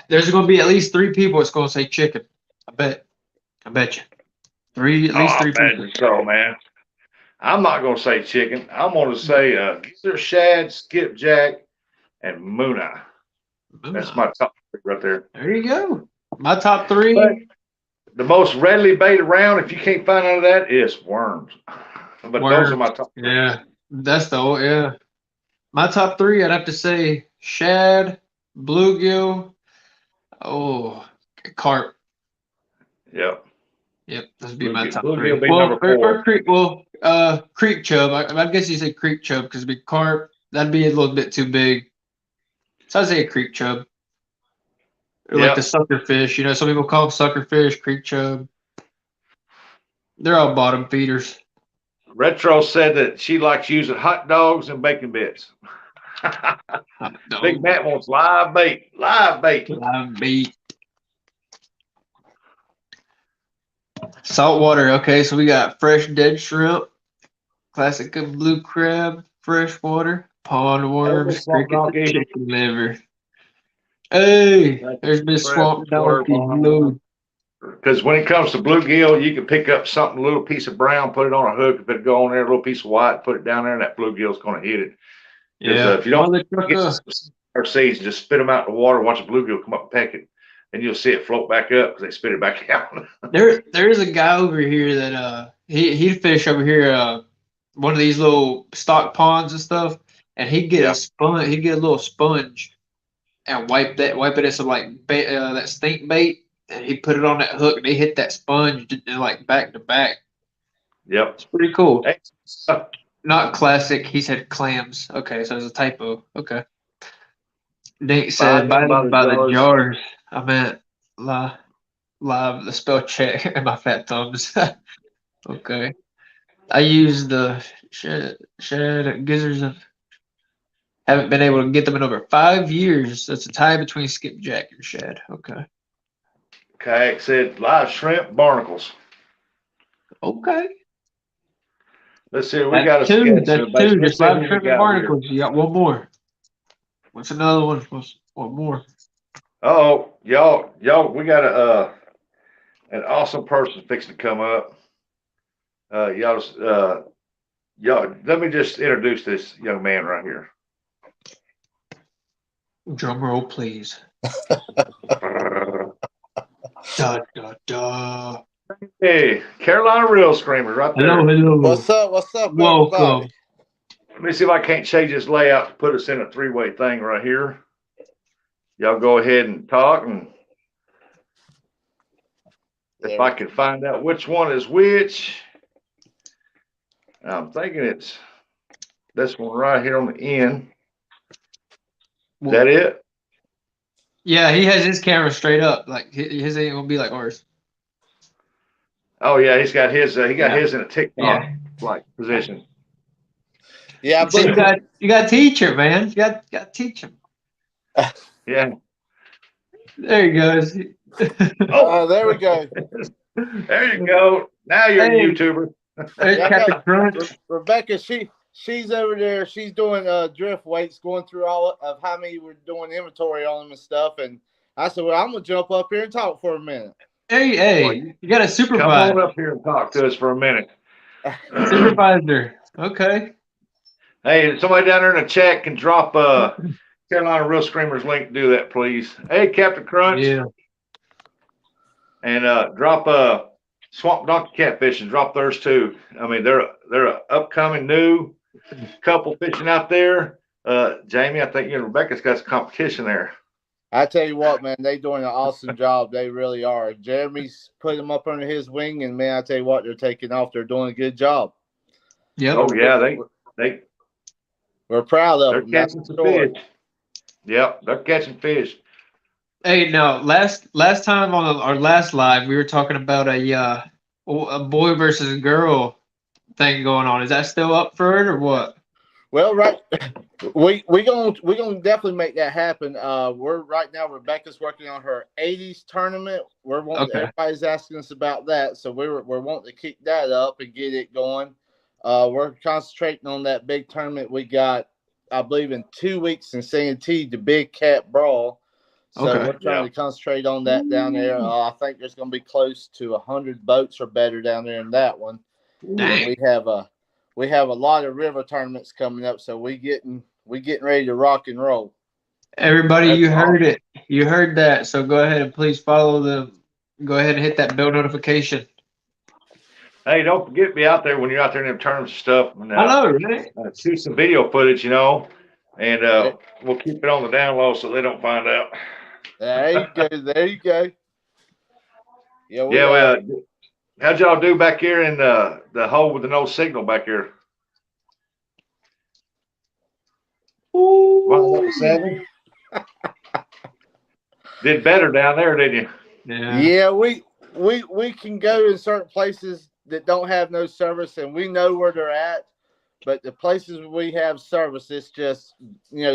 There's going to be at least 3 people that's going to say chicken. I bet. I bet you. At least I 3 bet people. so, man. I'm not gonna say chicken. I'm gonna say gizzard, shad, skipjack, and Muna. That's my top 3 right there. There you go. My top But 3. the most readily bait around, if you can't find out of that, is worms. But those are my top 3. Yeah. That's yeah. My top 3, I'd have to say shad, bluegill, carp. Yep. Yep, those would be my top Bluegill 3. will be Well, number 4. creek chub. I guess you say creek chub because it'd be carp. That'd be a little bit too big. So I'd say a creek chub. Or like the sucker fish. Some people call them sucker fish, creek chub. They're all bottom feeders. Retro said that she likes using hot dogs and bacon bits. Big Matt wants live bait. Live bait. Live bait. Saltwater. Okay, so we got fresh dead shrimp, classic blue crab, freshwater, pond worms, cricket, chicken liver. Hey, there's been swamp donkey. Because when it comes to bluegill, you can pick up something, a little piece of brown, put it on a hook. If it go on there, a little piece of white, put it down there, and that bluegill's going to hit it. Yeah. If you don't get our seeds, just spit them out in the water, watch a bluegill come up and peck it, and you'll see it float back up because they spit it back out. There is a guy over here that he'd fish over here one of these little stock ponds and stuff, and he'd get he'd get a little sponge and wipe it as some that stink bait, and he'd put it on that hook, and they hit that sponge like back to back. Yep, it's pretty cool. Not classic. He said clams. Okay, so there's a typo. Okay. Nate said buy them by the jars. I meant live the spell check and my fat thumbs. Okay. I use the shad gizzards. Haven't been able to get them in over 5 years. That's a tie between skipjack and shad. Okay. Kayak said live shrimp, barnacles. Okay. Let's see. We got a sketch. That's 2. Just live shrimp and barnacles. You got one more. What's another one? One more. Oh, y'all, we got an awesome person fixing to come up. Y'all, let me just introduce this young man right here. Drum roll, please. Da, da, da. Hey, Carolina Real Screamer right there. Hello. What's up? Welcome. Everybody? Let me see if I can't change this layout to put us in a 3-way thing right here. Y'all go ahead and talk, and if I can find out which one is which. I'm thinking it's this one right here on the end. Is that it? Yeah, he has his camera straight up. Like his ain't gonna be like ours. Oh yeah, he's got his. He got his in a TikTok like position. Yeah, so you got to teach him, man. You got to teach him. Yeah. There he goes. There we go. There you go. Now you're a YouTuber. Captain Crunch. Rebecca, she's over there. She's doing drift weights, going through all of how many we're doing inventory on them and stuff. And I said, well, I'm gonna jump up here and talk for a minute. Hey, you got to supervise. Come on up here and talk to us for a minute. Supervisor. Okay. Hey, somebody down there in the chat can drop Carolina Real Screamers link. Do that, please. Hey, Captain Crunch. Yeah. And drop Swamp Donkey Catfish and drop theirs too. I mean, they're an upcoming new couple fishing out there. Jamie, I think you and Rebecca's got some competition there. I tell you what, man, they doing an awesome job. They really are. Jeremy's putting them up under his wing, and man, I tell you what, they're taking off. They're doing a good job. Yeah. Oh yeah, we're proud of them. Catching some fish. Yep, they're catching fish. Hey, no, last time on our last live, we were talking about a boy versus a girl thing going on. Is that still up for it or what? Well, right, we gonna definitely make that happen. We're right now. Rebecca's working on her '80s tournament. We're wanting Okay. everybody's asking us about that, so we're wanting to kick that up and get it going. We're concentrating on that big tournament we got, I believe, in 2 weeks in Santee, the Big Cat Brawl. So Okay. we're trying to concentrate on that down there. I think there's going to be close to 100 boats or better down there in that one. Dang. And we have a lot of river tournaments coming up, so we getting ready to rock and roll. Everybody, That's you heard awesome. it. You heard that. So go ahead and please follow the. Go ahead and hit that bell notification. Hey, don't forget to be out there when you're out there in them tournaments and stuff. And, I know, right? shoot some video footage, and There, we'll keep it on the down low so they don't find out. there you go. There you go. Yeah, Yeah, well, how'd y'all do back here in the hole with the no signal back here? Wound up with 7? Did better down there, didn't you? Yeah. we can go in certain places that don't have no service, and we know where they're at. But the places we have service, it's just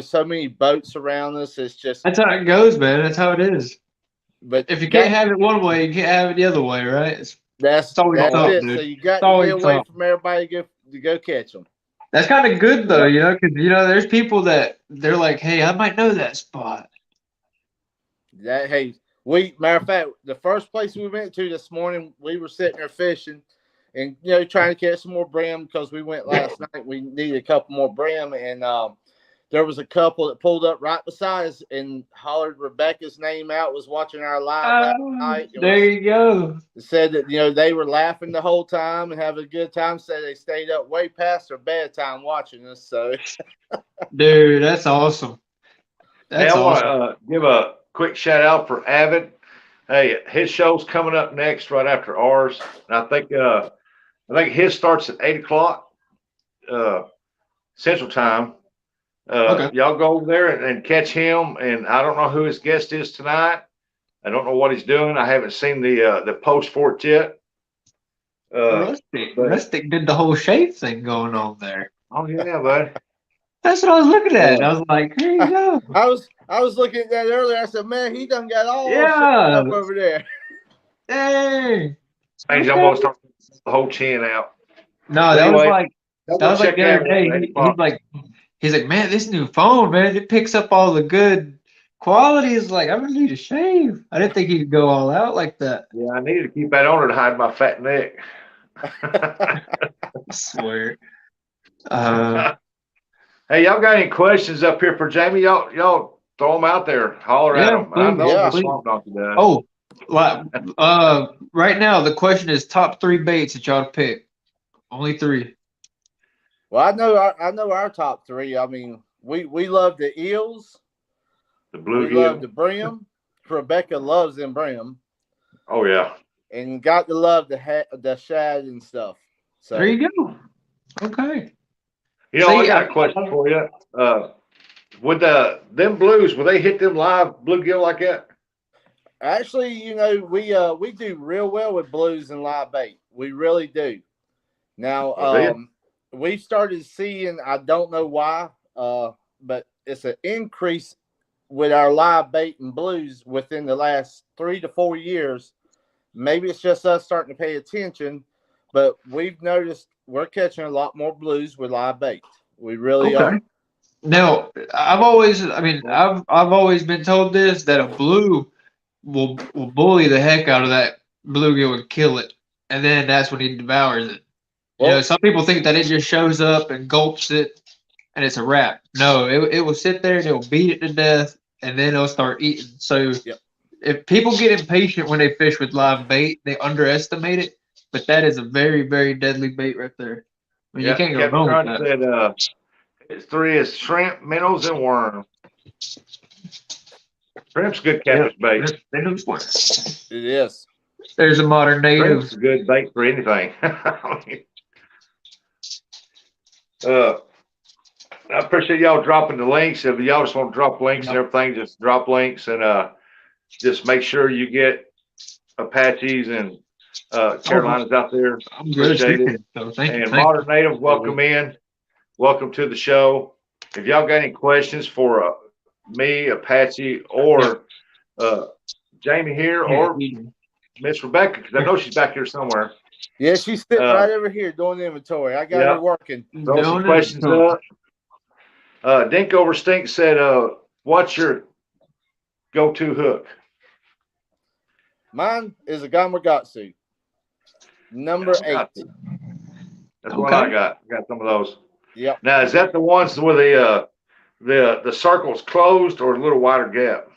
so many boats around us. It's just That's how it goes, man. That's how it is. but If you can't have it one way, you can't have it the other way, right? that's always tough, it. dude. So you got It's to always get away tough. from everybody to go catch them. That's kind of good though, because there's people that they're like, hey, I might know that spot. Matter of fact, the first place we went to this morning, we were sitting there fishing, and trying to catch some more brim because we went last night. We needed a couple more brim, and there was a couple that pulled up right beside us and hollered Rebecca's name out. Was watching our live last night. There you go. Said that they were laughing the whole time and having a good time. Said they stayed up way past their bedtime watching us. So, Dude, that's awesome. That's I awesome. want to give a quick shout out for Avid. Hey, his show's coming up next, right after ours, and I think his starts at 8 o'clock Central Time. Okay. Y'all go over there and catch him. And I don't know who his guest is tonight. I don't know what he's doing. I haven't seen the post for it yet. Rustic did the whole shave thing going on there. Oh yeah, bud. That's what I was looking at. I was like, here you go. I was looking at that earlier. I said, man, he done got all Yeah. up over there. Dang. I'm gonna start the whole chin out. No, that was like the other day. He's like, man, this new phone, man, it picks up all the good qualities. Like, I really need a shave. I didn't think he could go all out like that. Yeah, I needed to keep that on her to hide my fat neck. I swear. Hey, y'all got any questions up here for Jamie? Y'all throw them out there. Holler at them. I know the Swamp Donkey does. Oh, right now the question is top 3 baits that y'all pick. Only 3. Well, I know our top 3. I mean, we love the eels. The blue we love the brim. Rebecca loves them brim. Oh yeah. And got to love the shad and stuff. So there you go. Okay. I got a question for you. Would them blues, will they hit them live bluegill like that? Actually, we do real well with blues and live bait. We really do. Now, we've started seeing, I don't know why, but it's an increase with our live bait and blues within the last 3 to 4 years. Maybe it's just us starting to pay attention, but we've noticed we're catching a lot more blues with live bait. We really are. Now, I've always been told this, that a blue will bully the heck out of that bluegill and kill it, and then that's when he devours it. Well, some people think that it just shows up and gulps it, and it's a wrap. No, it will sit there and it will beat it to death, and then it'll start eating. So if people get impatient when they fish with live bait, they underestimate it. But that is a very, very deadly bait right there. I mean, you can't go wrong with that. Its 3 is shrimp, minnows, and worms. Shrimp's good catfish bait. It is. There's a modern native. Shrimp's a good bait for anything. I appreciate y'all dropping the links. If y'all just want to drop links and everything, just drop links and just make sure you get Apaches and Carolina's out there. I'm good. Appreciate it. So thank you. And Thank Modern Native, welcome in. Welcome to the show. If y'all got any questions for me, Apache, or Jamie here, or Miss Rebecca, because I know she's back here somewhere. Yeah, she's sitting right over here doing inventory. I got her working. Throw some questions up. Dink Over Stink said, what's your go-to hook? Mine is a Gamergatsu, number 8. That's what I got. Got some of those. Yep. Now, is that the ones where the circle's closed or a little wider gap?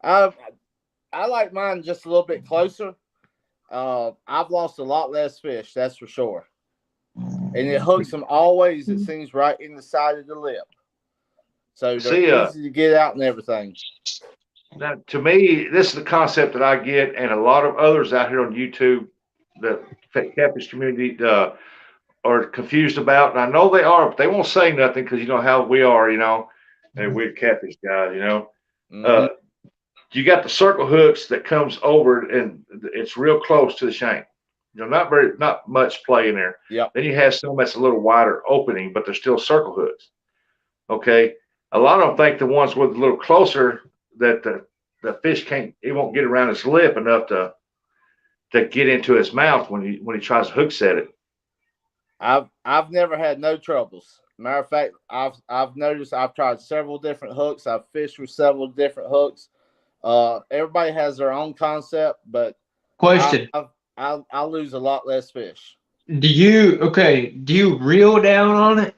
I like mine just a little bit closer. I've lost a lot less fish, that's for sure. And it hooks them always, it seems, right in the side of the lip. So they're easy to get out and everything. Now, to me, this is the concept that I get, and a lot of others out here on YouTube, the catfish community, are confused about. And I know they are, but they won't say nothing because you know how we are, and we're catfish guys, Mm-hmm. You got the circle hooks that comes over, and it's real close to the shank. Not much play in there. Yeah. Then you have some that's a little wider opening, but they're still circle hooks. Okay. A lot of them think the ones with a little closer that the fish won't get around his lip enough to get into his mouth when he tries to hook set it. I've never had no troubles. Matter of fact, I've noticed I've tried several different hooks. I've fished with several different hooks. Everybody has their own concept, but question. I lose a lot less fish. Do you reel down on it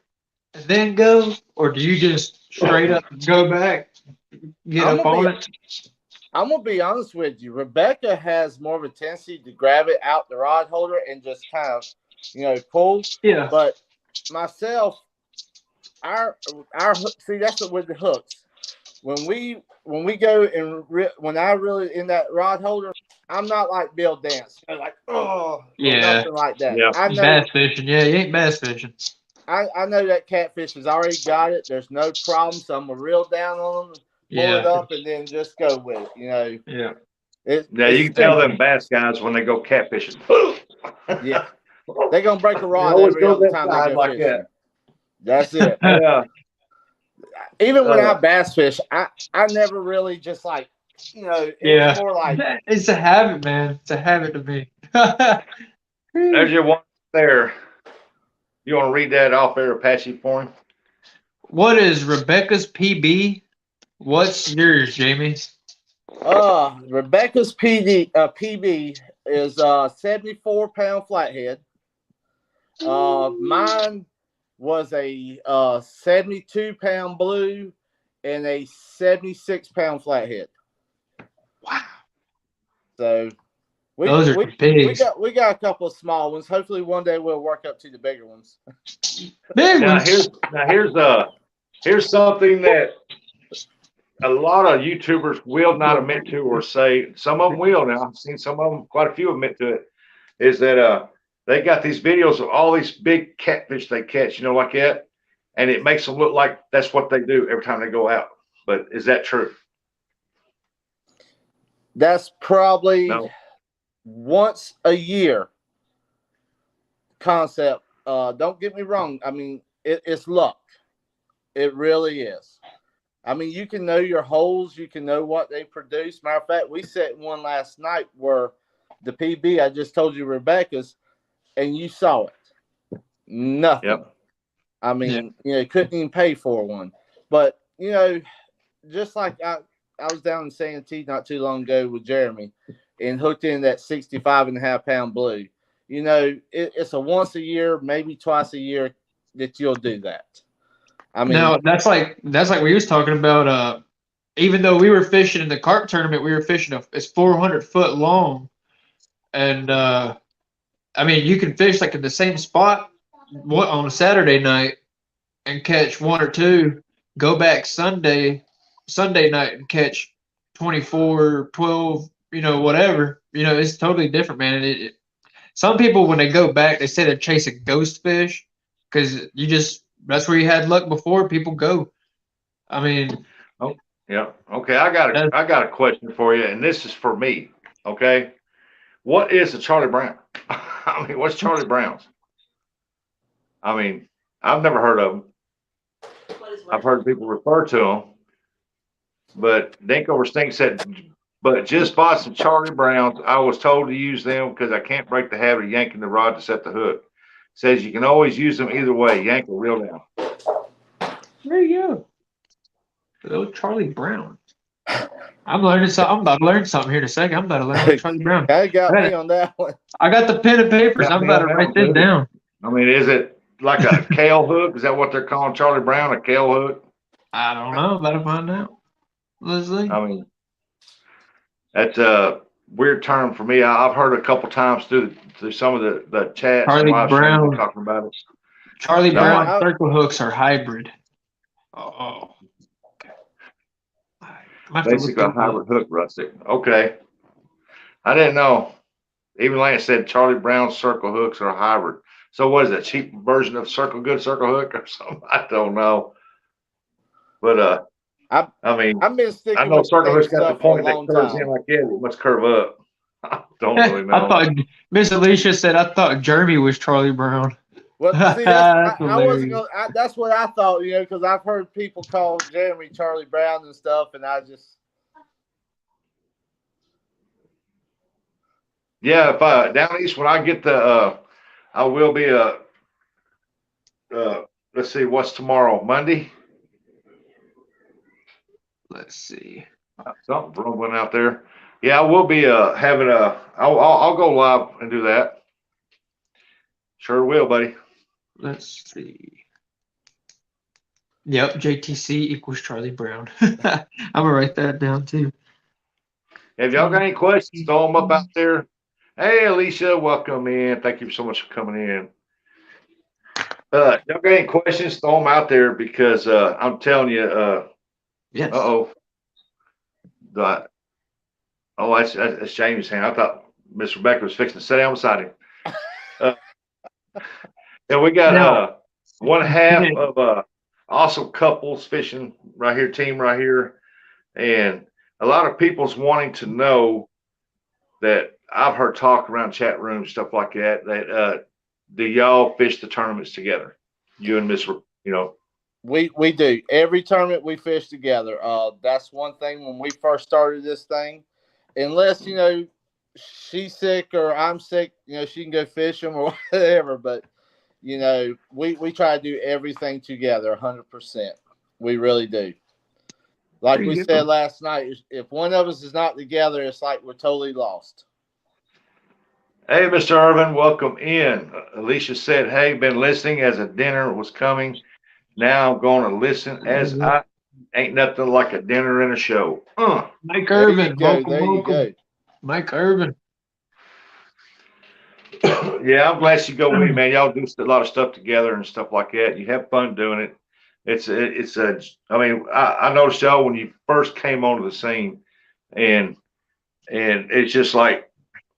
and then go, or do you just straight up go back, get up on it? I'm gonna be honest with you. Rebecca has more of a tendency to grab it out the rod holder and just kind of, pull. Yeah. But myself, our see, that's with the hooks. When we go and when I really in that rod holder, I'm not like Bill Dance, like nothing like that. Yeah. I know bass fishing. Yeah, you ain't bass fishing. I know that catfish has already got it. There's no problem, so I'm gonna reel down on them, pull it up, and then just go with it. Yeah. You can tell them bass guys when they go catfishing. Yeah, they're gonna break a rod every other time they go fishing. That. That's it. Yeah. Even when I bass fish, I never really just like, it's more like it's a habit, man. It's a habit to me. There's your one there. You want to read that off there, Apache, for him? What is Rebecca's PB? What's yours, Jamie? Rebecca's PB is 74-pound flathead. Mine was a 72-pound blue and a 76-pound flathead. Wow. So those are pigs. We got a couple of small ones. Hopefully one day we'll work up to the bigger ones. Here's something that a lot of YouTubers will not admit to or say. Some of them will now. I've seen some of them, quite a few admit to it, is that they got these videos of all these big catfish they catch, like that, and it makes them look like that's what they do every time they go out. But is that true? That's probably once a year concept. Don't get me wrong. I mean, it's luck. It really is. I mean, you can know your holes. You can know what they produce. Matter of fact, we set one last night where the PB I just told you, Rebecca's, and you saw it. Nothing. Yep. I mean, couldn't even pay for one. But, just like I was down in Santee not too long ago with Jeremy and hooked in that 65.5-pound blue. It's a once a year, maybe twice a year that you'll do that. I mean, no, that's like we was talking about. Even though we were fishing in the carp tournament, we were fishing it's 400 foot long, and I mean, you can fish like in the same spot on a Saturday night and catch one or two. Go back Sunday night and catch 24, 12, whatever. It's totally different, man. Some people, when they go back, they say they're chasing ghost fish because that's where you had luck before. People go. I mean. Oh, yeah. Okay. I got a question for you, and this is for me. Okay. What is a Charlie Brown? I mean, what's Charlie Brown's? I mean, I've never heard of them. I've heard people refer to them, but Dinkover Stink said, but just bought some Charlie Browns. I was told to use them because I can't break the habit of yanking the rod to set the hook. Says you can always use them either way, yank or reel down. There you go. Little Charlie Brown. I'm learning something. I'm about to learn something here in a second. I'm about to learn about Charlie Brown. Kind of got me on that one. I got the pen and papers. I'm about to write this down. I mean, is it like a kale hook? Is that what they're calling Charlie Brown, a kale hook? I don't know. About to find out. Let's see. I mean, that's a weird term for me. I've heard a couple times through some of the chats. Charlie and live streams Brown. talking about it. Charlie No, Brown circle hooks are hybrid. Oh. Basically a hybrid hook, Rustic. Okay. I didn't know. Even Lance said Charlie Brown circle hooks are hybrid. So what is that, cheap version of circle circle hook or something? I don't know. But I mean, I've been sticking I know with circle hook's the got same the point stuff that for a curves long in time. like that. It must curve up. I don't really know. I thought Miss Alicia said I thought Jeremy was Charlie Brown. Well, see, That's I wasn't hilarious. gonna. That's what I thought, because I've heard people call Jeremy Charlie Brown and stuff, and I just. Yeah, if down east when I get the I will be let's see, what's tomorrow? Monday? Let's see. Something rumbling out there. Yeah, I will be having I'll go live and do that. Sure will, buddy. Let's see. Yep, JTC equals Charlie Brown. I'm gonna write that down too. If y'all got any questions, throw them up out there. Hey, Alicia, welcome in. Thank you so much for coming in. Y'all got any questions? Throw them out there because I'm telling you. Yes. Oh, that's James' hand. I thought Miss Rebecca was fixing to sit down beside him. And we got one half of awesome couples fishing right here, team right here, and a lot of people's wanting to know that I've heard talk around chat rooms, stuff like that. That do y'all fish the tournaments together? You and Miss, We do every tournament we fish together. That's one thing when we first started this thing. Unless she's sick or I'm sick, she can go fishing or whatever. But we try to do everything together, 100%. We really do. Like we said last night, if one of us is not together, it's like we're totally lost. Hey, Mr. Irvin, welcome in. Alicia said, hey, been listening as a dinner was coming. Now I'm going to listen as I ain't nothing like a dinner and a show. Mike Irvin, welcome. You go. Mike Irvin. Yeah, I'm glad you go with me, man. Y'all do a lot of stuff together and stuff like that. You have fun doing it. I noticed y'all when you first came onto the scene, and it's just like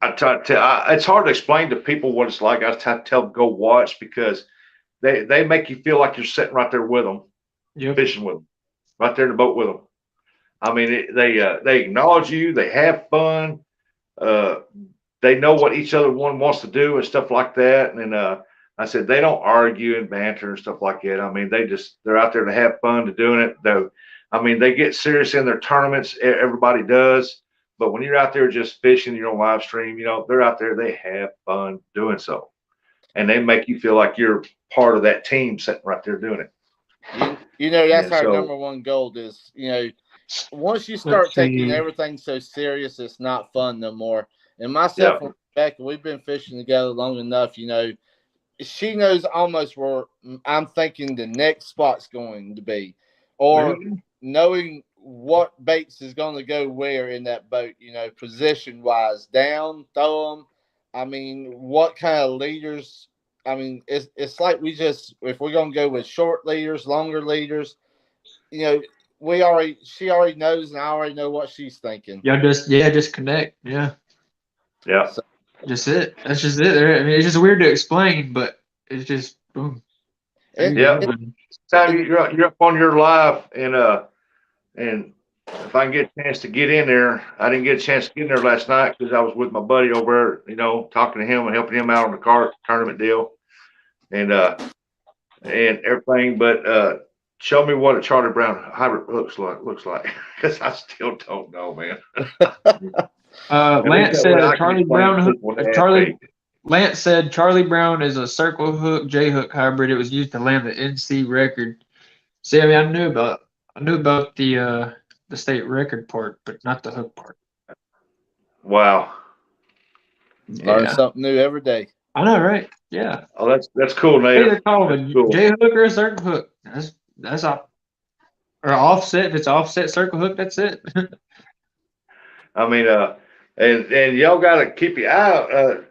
it's hard to explain to people what it's like. I tell them go watch because they make you feel like you're sitting right there with them, fishing with them, right there in the boat with them. I mean, they acknowledge you. They have fun. They know what each other one wants to do and stuff like that. And I said they don't argue and banter and stuff like that. I mean, they're out there to have fun to doing it. Though, I mean, they get serious in their tournaments. Everybody does. But when you're out there just fishing your own live stream, they're out there. They have fun doing so, and they make you feel like you're part of that team sitting right there doing it. That's our number one goal is, once you start taking everything so serious, it's not fun no more. And myself and Rebecca, we've been fishing together long enough, she knows almost where I'm thinking the next spot's going to be, or knowing what baits is going to go where in that boat, position wise, down, throw them. I mean, what kind of leaders? I mean, it's like if we're going to go with short leaders, longer leaders, she already knows, and I already know what she's thinking. Just connect. Yeah. Yeah. So, just it. That's just it. I mean, it's just weird to explain, but it's just boom. Time you're up on your live and if I can get a chance to get in there, I didn't get a chance to get in there last night because I was with my buddy over there, talking to him and helping him out on the cart tournament deal and everything. But show me what a Charlie Brown hybrid looks like because I still don't know, man. Lance said a Charlie Brown hook. Charlie. Lance said Charlie Brown is a circle hook J hook hybrid. It was used to land the NC record. See, I mean, I knew about the state record part, but not the hook part. Wow. Learn something new every day. I know, right? Yeah. Oh, that's cool, Nate. Either call it a J hook or a circle hook. That's all. Or offset. If it's offset circle hook, that's it. I mean, and y'all got to keep your eye out.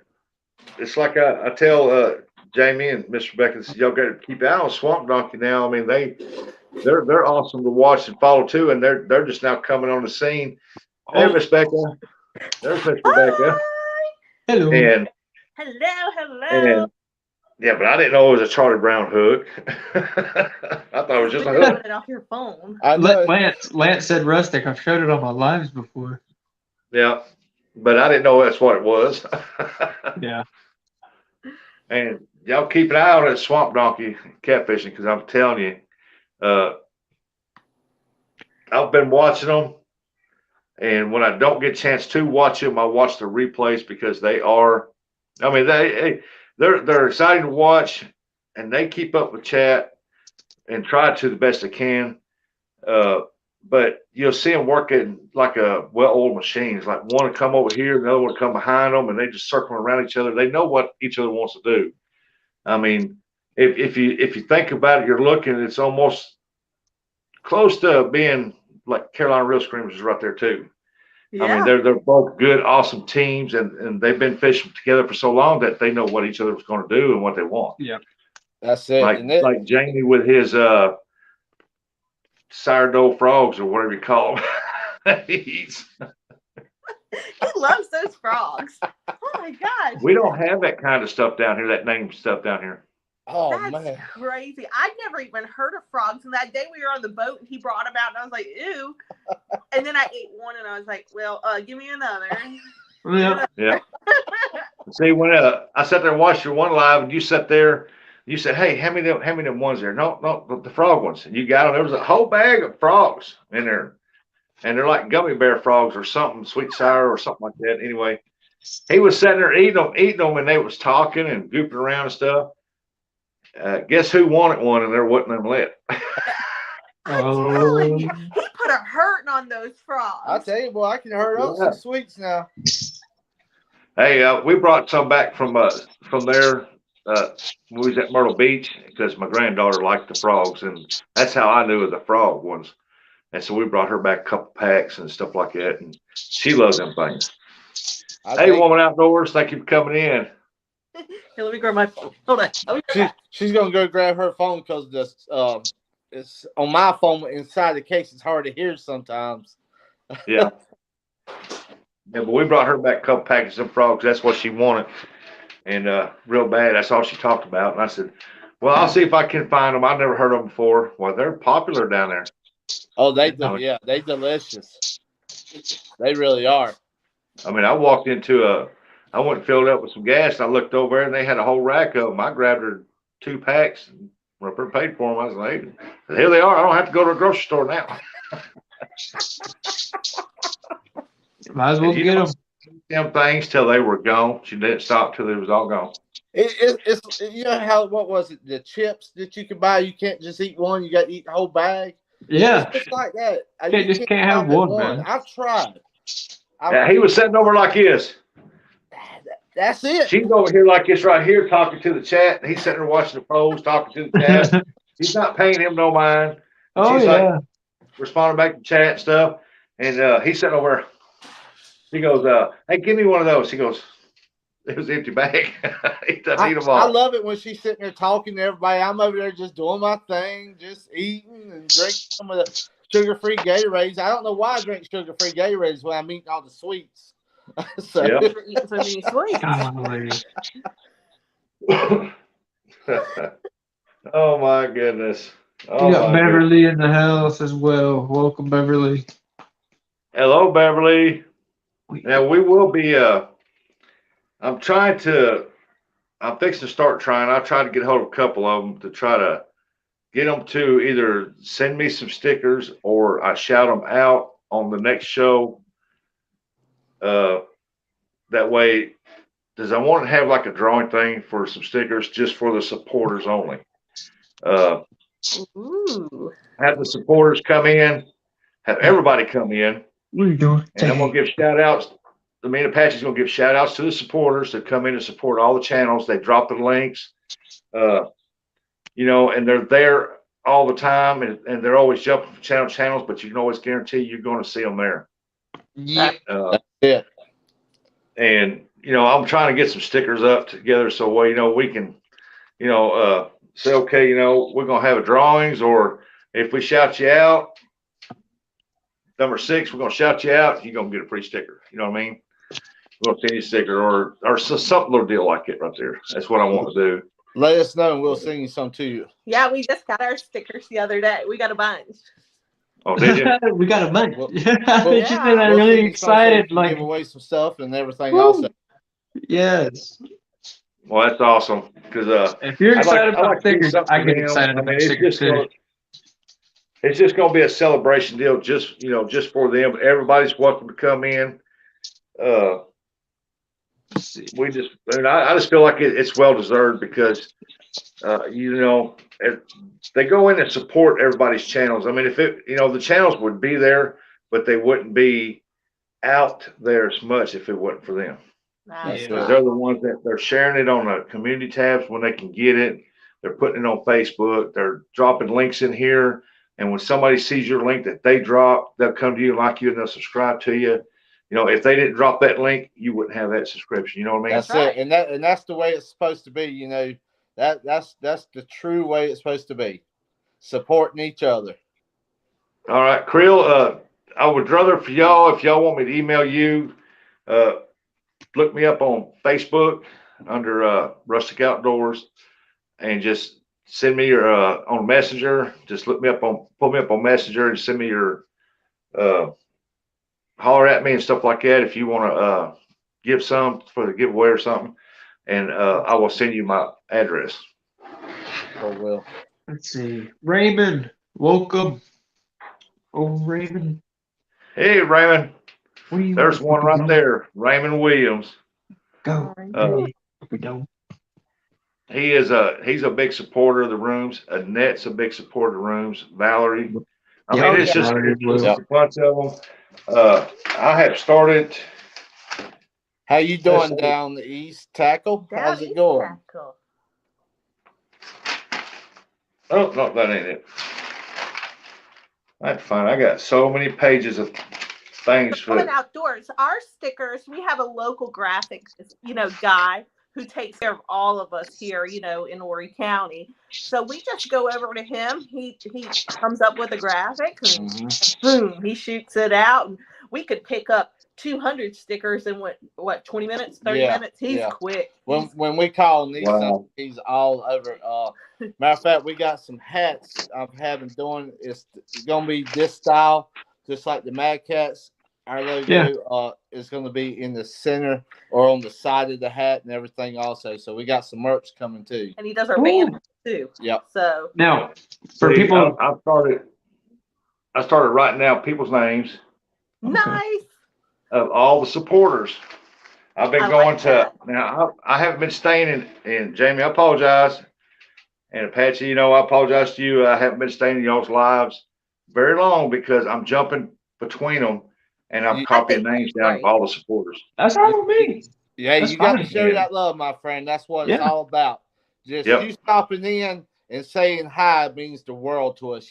It's like I tell Jamie and Miss Rebecca, y'all got to keep your eye on Swamp Donkey now. I mean, they're awesome to watch and follow too, and they're just now coming on the scene. Hey, Miss Becca. There's Miss Rebecca. Hello. And hello. And, yeah, but I didn't know it was a Charlie Brown hook. I thought it was just a hook. It off your phone. Lance said rustic. I've showed it on my lives before. Yeah, but I didn't know that's what it was. Yeah. And y'all keep an eye on that Swamp Donkey catfishing because I'm telling you, I've been watching them, and when I don't get a chance to watch them, I watch the replays because they are. I mean, they're exciting to watch, and they keep up with chat and try to the best they can. But you'll see them working like a well-oiled machine. It's like one will come over here, the other one will come behind them, and they just circle around each other. They know what each other wants to do. I mean, if you think about it, you're looking. It's almost close to being like Carolina Real Screamers is right there too. Yeah. I mean, they're both good, awesome teams, and they've been fishing together for so long that they know what each other was going to do and what they want. Yeah, that's it. Like Jamie with his sourdough frogs or whatever you call them. He loves those frogs. Oh my gosh. We don't have that kind of stuff down here. That name stuff down here. Oh That's man, crazy. I'd never even heard of frogs. And that day we were on the boat and he brought them out and I was like, ew. And then I ate one and I was like, well, give me another. yeah. See, when I sat there and watched your one live, and you sat there, you said, "Hey, how many of them ones there?" No, the frog ones. And you got them. There was a whole bag of frogs in there, and they're like gummy bear frogs or something, sweet sour or something like that. Anyway, he was sitting there eating them, and they was talking and gooping around and stuff. Guess who wanted one, and there wasn't them left. I'm telling you, he put a hurting on those frogs. I tell you, boy, I can hurt up some sweets now. Hey, we brought some back from there. We was at Myrtle Beach because my granddaughter liked the frogs, and that's how I knew of the frog ones. And so we brought her back a couple packs and stuff like that, and she loves them things. Hey, Woman Outdoors, thank you for coming in. Here, let me grab my phone. Hold on. She's gonna go grab her phone because it's on my phone inside the case. It's hard to hear sometimes. Yeah. Yeah, but we brought her back a couple packages of frogs. That's what she wanted, and real bad. That's all she talked about. And I said, "Well, I'll see if I can find them. I've never heard of them before." Well, they're popular down there. Oh, they delicious. They really are. I mean, I went and filled up with some gas, and I looked over there, and they had a whole rack of them. I grabbed her 2 packs and paid for them. I was like, "Hey, here they are. I don't have to go to a grocery store now." Might as well get them. Them things till they were gone. She didn't stop till it was all gone. It's you know how, what was it? The chips that you can buy, you can't just eat one. You got to eat the whole bag. Yeah. It's like that. You can't have one, man. I've tried. Yeah, he was sitting over like this. That's it. She's over here like this right here talking to the chat. He's sitting there watching the pros, talking to the chat. He's not paying him no mind. Oh, she's yeah. like responding back to chat and stuff. And he's sitting over. He goes, "Hey, give me one of those." He goes, "It was an empty bag." He doesn't eat them all. I love it when she's sitting there talking to everybody. I'm over there just doing my thing, just eating and drinking some of the sugar-free Gatorades. I don't know why I drink sugar-free Gatorades when I'm eating all the sweets. So, yeah. Eating so many sweets. Oh my goodness. Oh, You got Beverly in the house as well. Welcome, Beverly. Hello, Beverly. Now we will be. I'm fixing to start trying. I tried to get hold of a couple of them to try to get them to either send me some stickers or I shout them out on the next show. That way, because I want to have like a drawing thing for some stickers just for the supporters only. Ooh. Have the supporters come in, have everybody come in, What are you doing? and I'm gonna give shout outs. Me and Apache's gonna give shout outs to the supporters that come in and support all the channels. They drop the links, and they're there all the time, and they're always jumping from channel to channels. But you can always guarantee you're going to see them there. Yep. Yeah. And I'm trying to get some stickers up together so we can, say okay, we're gonna have a drawings, or if we shout you out, number 6, we're gonna shout you out, you're gonna get a free sticker. You know what I mean? We're gonna send you a sticker or some little deal like it right there. That's what I want to do. Let us know and we'll send you some to you. Yeah, we just got our stickers the other day. We got a bunch. Oh, did you? We got a bunch. Well, She yeah. said I'm We'll really send you some so you excited. can Like, give away some stuff and everything woo. also. Yes. Well, that's awesome because If you're excited I about like to do stickers, something I for get them. excited I about mean, it's stickers too. just gonna be a celebration deal, just for them. Everybody's welcome to come in. Let's see. I just feel like it's well deserved because if they go in and support everybody's channels. I mean, if the channels would be there, but they wouldn't be out there as much if it wasn't for them. That's Yeah. Because they're the ones that they're sharing it on the community tabs when they can get it. They're putting it on Facebook. They're dropping links in here. And when somebody sees your link that they drop, they'll come to you, like you, and they'll subscribe to you. If they didn't drop that link, you wouldn't have that subscription. You know what I mean? That's right. it. And that's the way it's supposed to be, That's the true way it's supposed to be. Supporting each other. All right, Creel, I would rather for y'all, if y'all want me to email you, look me up on Facebook under Rustic Outdoors and just send me your on Messenger. Just pull me up on Messenger and send me your holler at me and stuff like that if you want to give some for the giveaway or something, and I will send you my address. Oh, well. Let's see. Raymond, welcome. Oh, Raymond. Hey, Raymond. What do you There's want? one right there, Raymond Williams. Go. We don't. He's a big supporter of the rooms. Annette's a big supporter of the rooms. Valerie. I mean, it's just a bunch of them. I have started. How you doing down the East Tackle? How's it going? Tackle. Oh, no, that ain't it. That's fine. I got so many pages of things for Going outdoors. Our stickers, we have a local graphics, guy who takes care of all of us here, in Horry County. So we just go over to him. He comes up with a graphic and boom, he shoots it out. And we could pick up 200 stickers in what 20 minutes, 30 minutes. He's quick. When we call Nissan, Wow. he's all over. Matter of fact, we got some hats I'm having doing. It's gonna be this style, just like the Mad Cats. Our logo is going to be in the center or on the side of the hat and everything also. So we got some merch coming too. And he does our banners too. Yep. So now, for people, I started writing down people's names nice. of all the supporters. I've been I going like that. now. I haven't been staying in Jamie. I apologize, and Apache. I apologize to you. I haven't been staying in y'all's lives very long because I'm jumping between them. And I'm copying names down of all the supporters. that's all with me. Yeah, That's you got to fine. show that love, my friend. That's what it's all about. Just you stopping in and saying hi means the world to us,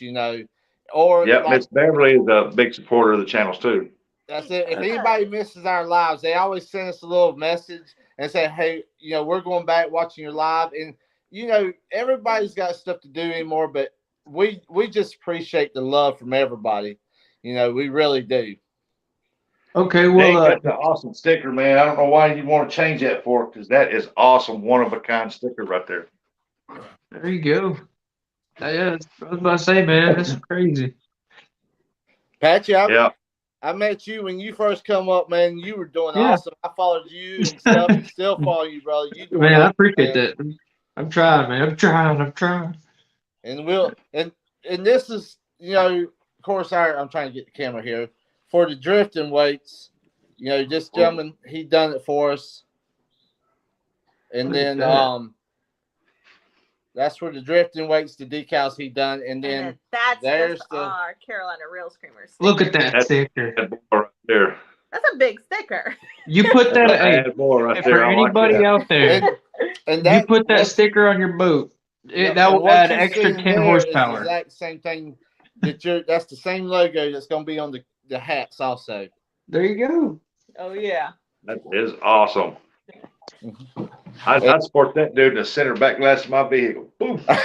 Or Miss Beverly is a big supporter of the channels too. That's it. If anybody misses our lives, they always send us a little message and say, "Hey, we're going back watching your live." And everybody's got stuff to do anymore, but we just appreciate the love from everybody. We really do. Okay, well, that's an awesome sticker, man. I don't know why you want to change that for, because that is awesome, one of a kind sticker right there. there you go. Yeah, I was about to say, man, that's crazy. Patchy, I I met you when you first come up, man. You were doing Yeah. awesome. I followed you and stuff, and still follow you, brother. You doing Man, I awesome, appreciate man. that. I'm trying, man. I'm trying. And and this is, of course, I'm trying to get the camera here for the drifting weights. This gentleman, he done it for us. And Look at then that. that's for the drifting weights, the decals he done, and And then then that's there's just the our Carolina Rail Screamer sticker. Look at that sticker. That boy right there. That's a big sticker. You put That's that, a hey, bad boy right for there. I like anybody that. out there, and you that put that what- sticker on your boat. Yep, That and will what add you extra see 10 there is the horsepower. exact same thing that's the same logo that's going to be on the hats also. There you go. Oh yeah. That is awesome. I'd support that dude in the center back glass of my vehicle. Boom. But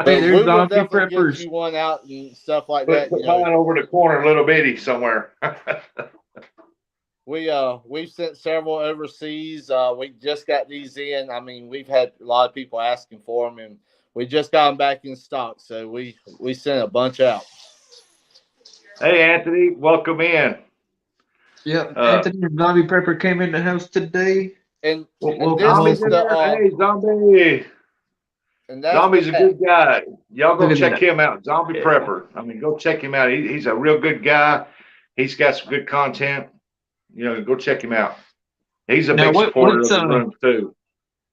Hey, we there's will zombie definitely get preppers. you one out and stuff like Put that. mine over the corner, a little bitty somewhere. We've sent several overseas. We just got these in. I mean, we've had a lot of people asking for them, and we just got them back in stock. So we sent a bunch out. Hey, Anthony, welcome in. Yep. Anthony and Zombie Prepper came in the house today. And, Well, this Zombie's is in the there. Hey, Zombie. and that's Zombie's a the good guy. Y'all go Look at check that. him out. Zombie Yeah. Prepper. I mean, go check him out. He's a real good guy. He's got some good content. Go check him out. He's a Now, big supporter of what's the room too.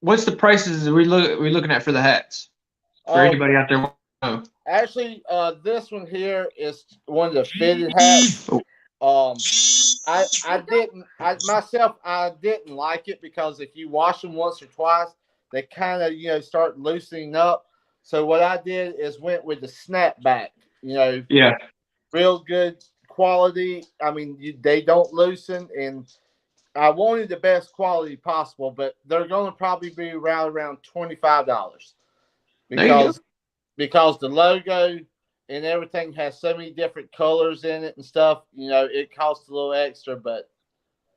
what's the prices we looking at for the hats? For anybody out there? Oh. Actually, this one here is one of the fitted hats. I didn't like it because if you wash them once or twice, they kind of start loosening up. So what I did is went with the snapback. Yeah. Real good quality. I mean, they don't loosen, and I wanted the best quality possible, but they're going to probably be around $25 because the logo and everything has so many different colors in it and stuff. It costs a little extra, but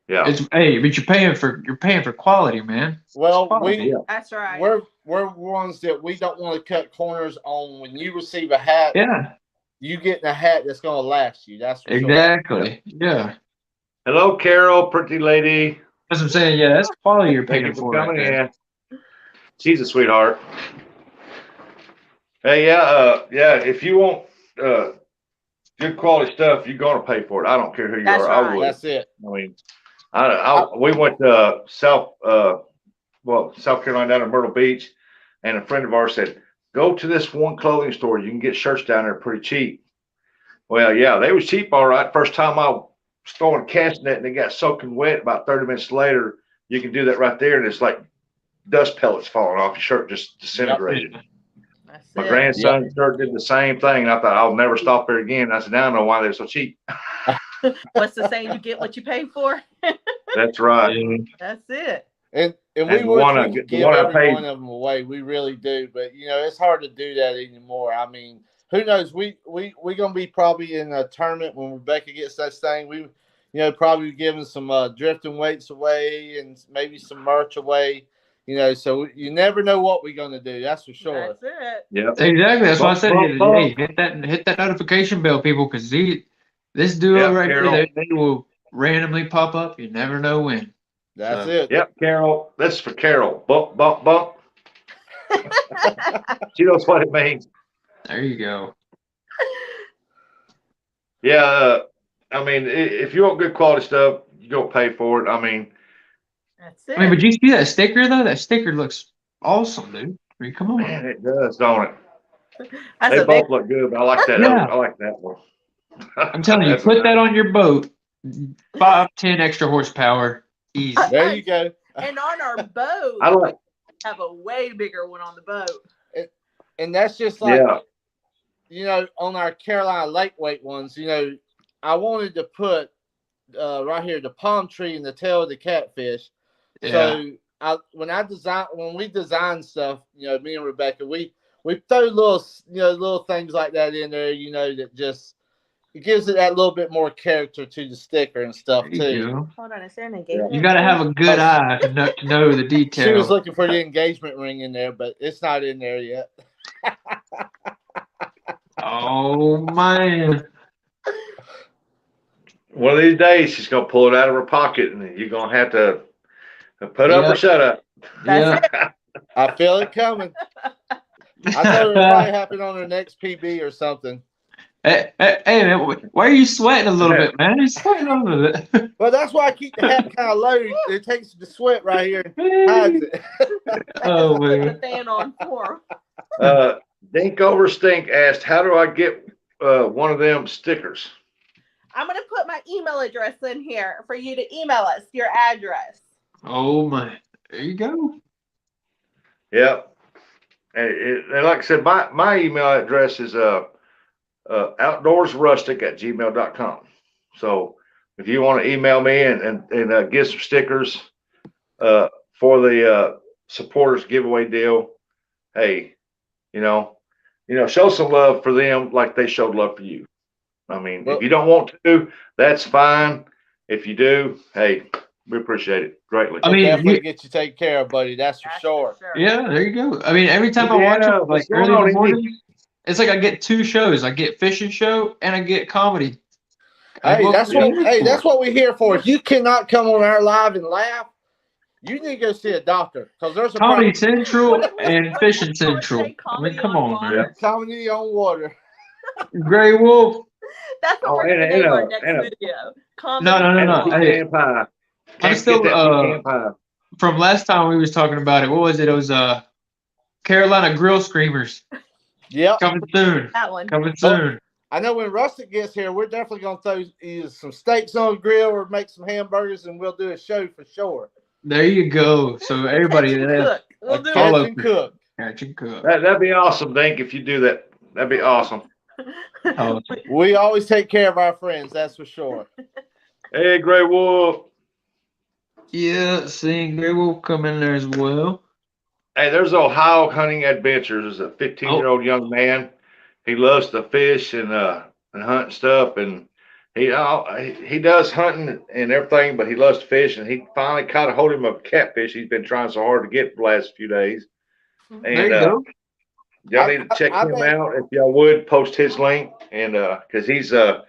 Yeah. But you're paying for quality, man. well, Quality. That's right. we're ones that we don't want to cut corners on. When you receive a hat, Yeah. you getting a hat that's going to last you. That's for sure. Exactly. Yeah. Hello, Carol, pretty lady. That's what I'm saying. Yeah, that's quality you're Thank paying you for for. coming Right in. She's a sweetheart. Hey, yeah. If you want good quality stuff, you're gonna pay for it. I don't care who you That's are. right. I would. That's it. I mean, we went to South Carolina down to Myrtle Beach, and a friend of ours said, "Go to this one clothing store. You can get shirts down there pretty cheap." Well, yeah, they was cheap, all right. First time I was throwing a cast net and it got soaking wet. About 30 minutes later, you can do that right there, and it's like dust pellets falling off your shirt, just disintegrated. there. That's My it. grandson's shirt did the same thing, and I thought I'll never stop there again. I said, now I know why they're so cheap. What's the saying? You get what you pay for. That's right. Yeah. That's it. And we And the wish one we I- could the give one I every paid- one of them away. We really do, but it's hard to do that anymore. I mean, who knows? We gonna be probably in a tournament when Rebecca gets that thing. We probably giving some drifting weights away and maybe some merch away. So you never know what we're gonna do. That's for sure. That's it. Yep. Exactly. That's why I said, Bump, bump, hey, hit that notification bell, people, because this duo Yep, right Carol. here, they will randomly pop up. You never know when. That's So, it. Yep, Carol. This is for Carol. Bump, bump, bump. She knows what it means. There you go. Yeah. I mean, if you want good quality stuff, you go pay for it. I mean, That's it. I mean, but you see that sticker though? That sticker looks awesome, dude. I mean, come on. man, it does, don't it? That's They a both big. look good, but I like that. Yeah. I like that one. I'm telling you, That's put a that nice- on your boat. 5-10 extra horsepower, easy. There you go. And on our boat, I like. we have a way bigger one on the boat. And that's just like Yeah. on our Carolina Lakeweight ones. I wanted to put right here the palm tree and the tail of the catfish. Yeah. So when we design stuff, me and Rebecca, we throw little things like that in there, that just it gives it that little bit more character to the sticker and stuff There you too. go. Hold on, is there an engagement? You got to have a good eye to know the She was details. looking for the engagement ring in there, but it's not in there yet. Oh man. one of these days she's gonna pull it out of her pocket, and you're gonna have to put up or Yep. shut up. That's Yeah. I feel it coming. I told her it'll probably happen on her next PB or something. Hey, man, why are you sweating a little bit, man? You're sweating a little bit. Well, that's why I keep the hat kind of low. It takes the sweat right here and hides it. Oh, put the man. fan on for him. Dink over Stink asked, "How do I get one of them stickers?" I'm gonna put my email address in here for you to email us your address. Oh, my. There you go. Yep. And like I said, my email address is outdoorsrustic@gmail.com. So if you want to email me and get some stickers for the supporters giveaway deal, hey, show some love for them like they showed love for you. I mean, Well, if you don't want to, that's fine. If you do, hey, we appreciate it greatly. I we'll mean, definitely get you taken care of, buddy. That's for That's sure. yeah, there you go. I mean, every time I watch Yeah, it, what's like early going in on, the Indy? morning, it's like I get two shows. I get fishing show and I get comedy. And Hey, what that's we're what. here Hey, for. that's what we're here for. If you cannot come on our live and laugh, you need to go see a doctor because there's a Comedy problem. Central What and did Fishing we call it Central. today? I mean, Comedy come on on, water? man. Comedy on water. Gray Wolf. That's what Oh, we're and gonna a, and name our a, next and a, video. No, Comedy. no, no, and a no. Hey, pecan pie. I'm Can't still get that pecan pie. from last time we was talking about it. What was it? It was Carolina Grill Screamers Yep. coming soon. That one. Coming soon. I know when Rustic gets here, we're definitely gonna throw either some steaks on the grill or make some hamburgers, and we'll do a show for sure. There you go. So everybody Catch and there, cook. We'll do All Catch over. and cook. catch and cook. That'd be awesome, Dink, if you do that. That'd be awesome. Oh, We always take care of our friends, that's for sure. Hey, Gray Wolf. yeah, seeing Gray Wolf come in there as well. Hey, there's Ohio Hunting Adventures. There's a 15-year-old young man. He loves to fish and hunt and stuff, and he does hunting and everything, but he loves to fish. And he finally caught a hold of him of a catfish he's been trying so hard to get for the last few days. There And you go. y'all need to check I him bet- out if y'all would. Post his link, and because he's the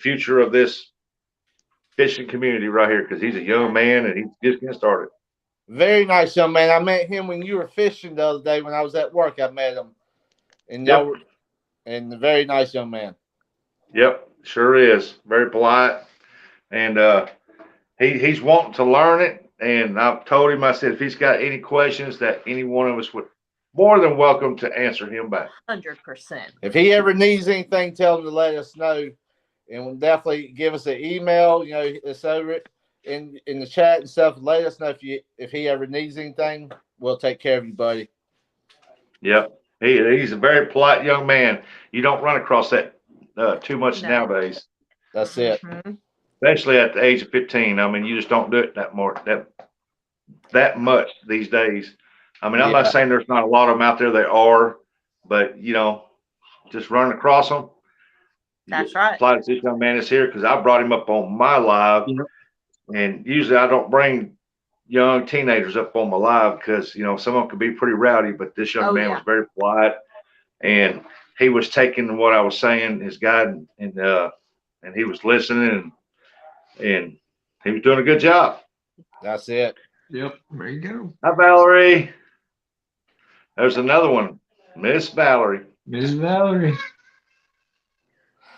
future of this fishing community right here. Because he's a young man and he's just getting started. Very nice young man. I met him when you were fishing the other day when I was at work. I met him, and Yep. y'all were, and a very nice young man. Yep, sure is. Very polite. And he's wanting to learn it. And I've told him, I said, if he's got any questions that any one of us would more than welcome to answer him back. 100%. If he ever needs anything, tell him to let us know, and we'll definitely give us an email. It's over it in the chat and stuff. Let us know if he ever needs anything. We'll take care of you, buddy. Yep. He's a very polite young man. You don't run across that too much No. nowadays, That's it. Mhm. especially at the age of 15. I mean, you just don't do it that much these days. I mean, I'm not Yeah. saying there's not a lot of them out there. There are, but just running across them. That's right. Apply to this young man is here because I brought him up on my live, Yep. and usually I don't bring young teenagers up on my live because some of them could be pretty rowdy, but this young Oh, man yeah. was very polite, and he was taking what I was saying, his guide, and he was listening, and he was doing a good job. That's it. Yep. There you go. Hi, Valerie. There's another one, Miss Valerie. Miss Valerie.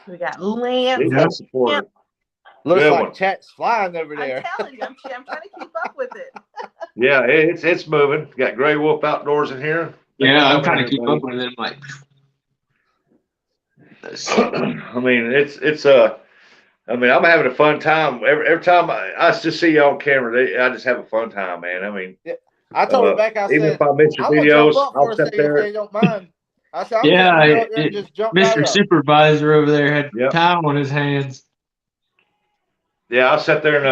We got Lance. She's a supporter. Looks Good like one. chat's flying over there. I'm telling you, I'm trying to keep up with it. Yeah, it's moving. Got Gray Wolf Outdoors in here. Yeah, I'm trying to keep up with it. Like, I mean, I'm having a fun time. Every time I just see you on camera, I just have a fun time, man. I mean, I told Rebecca, I even said, if I miss your I'm gonna videos, jump up for I'll a sit second if there. they don't mind. I said, I'm yeah, just gonna go up there and just jump right Mr. up. Supervisor over there had Yep. time on his hands. Yeah, I'll sit there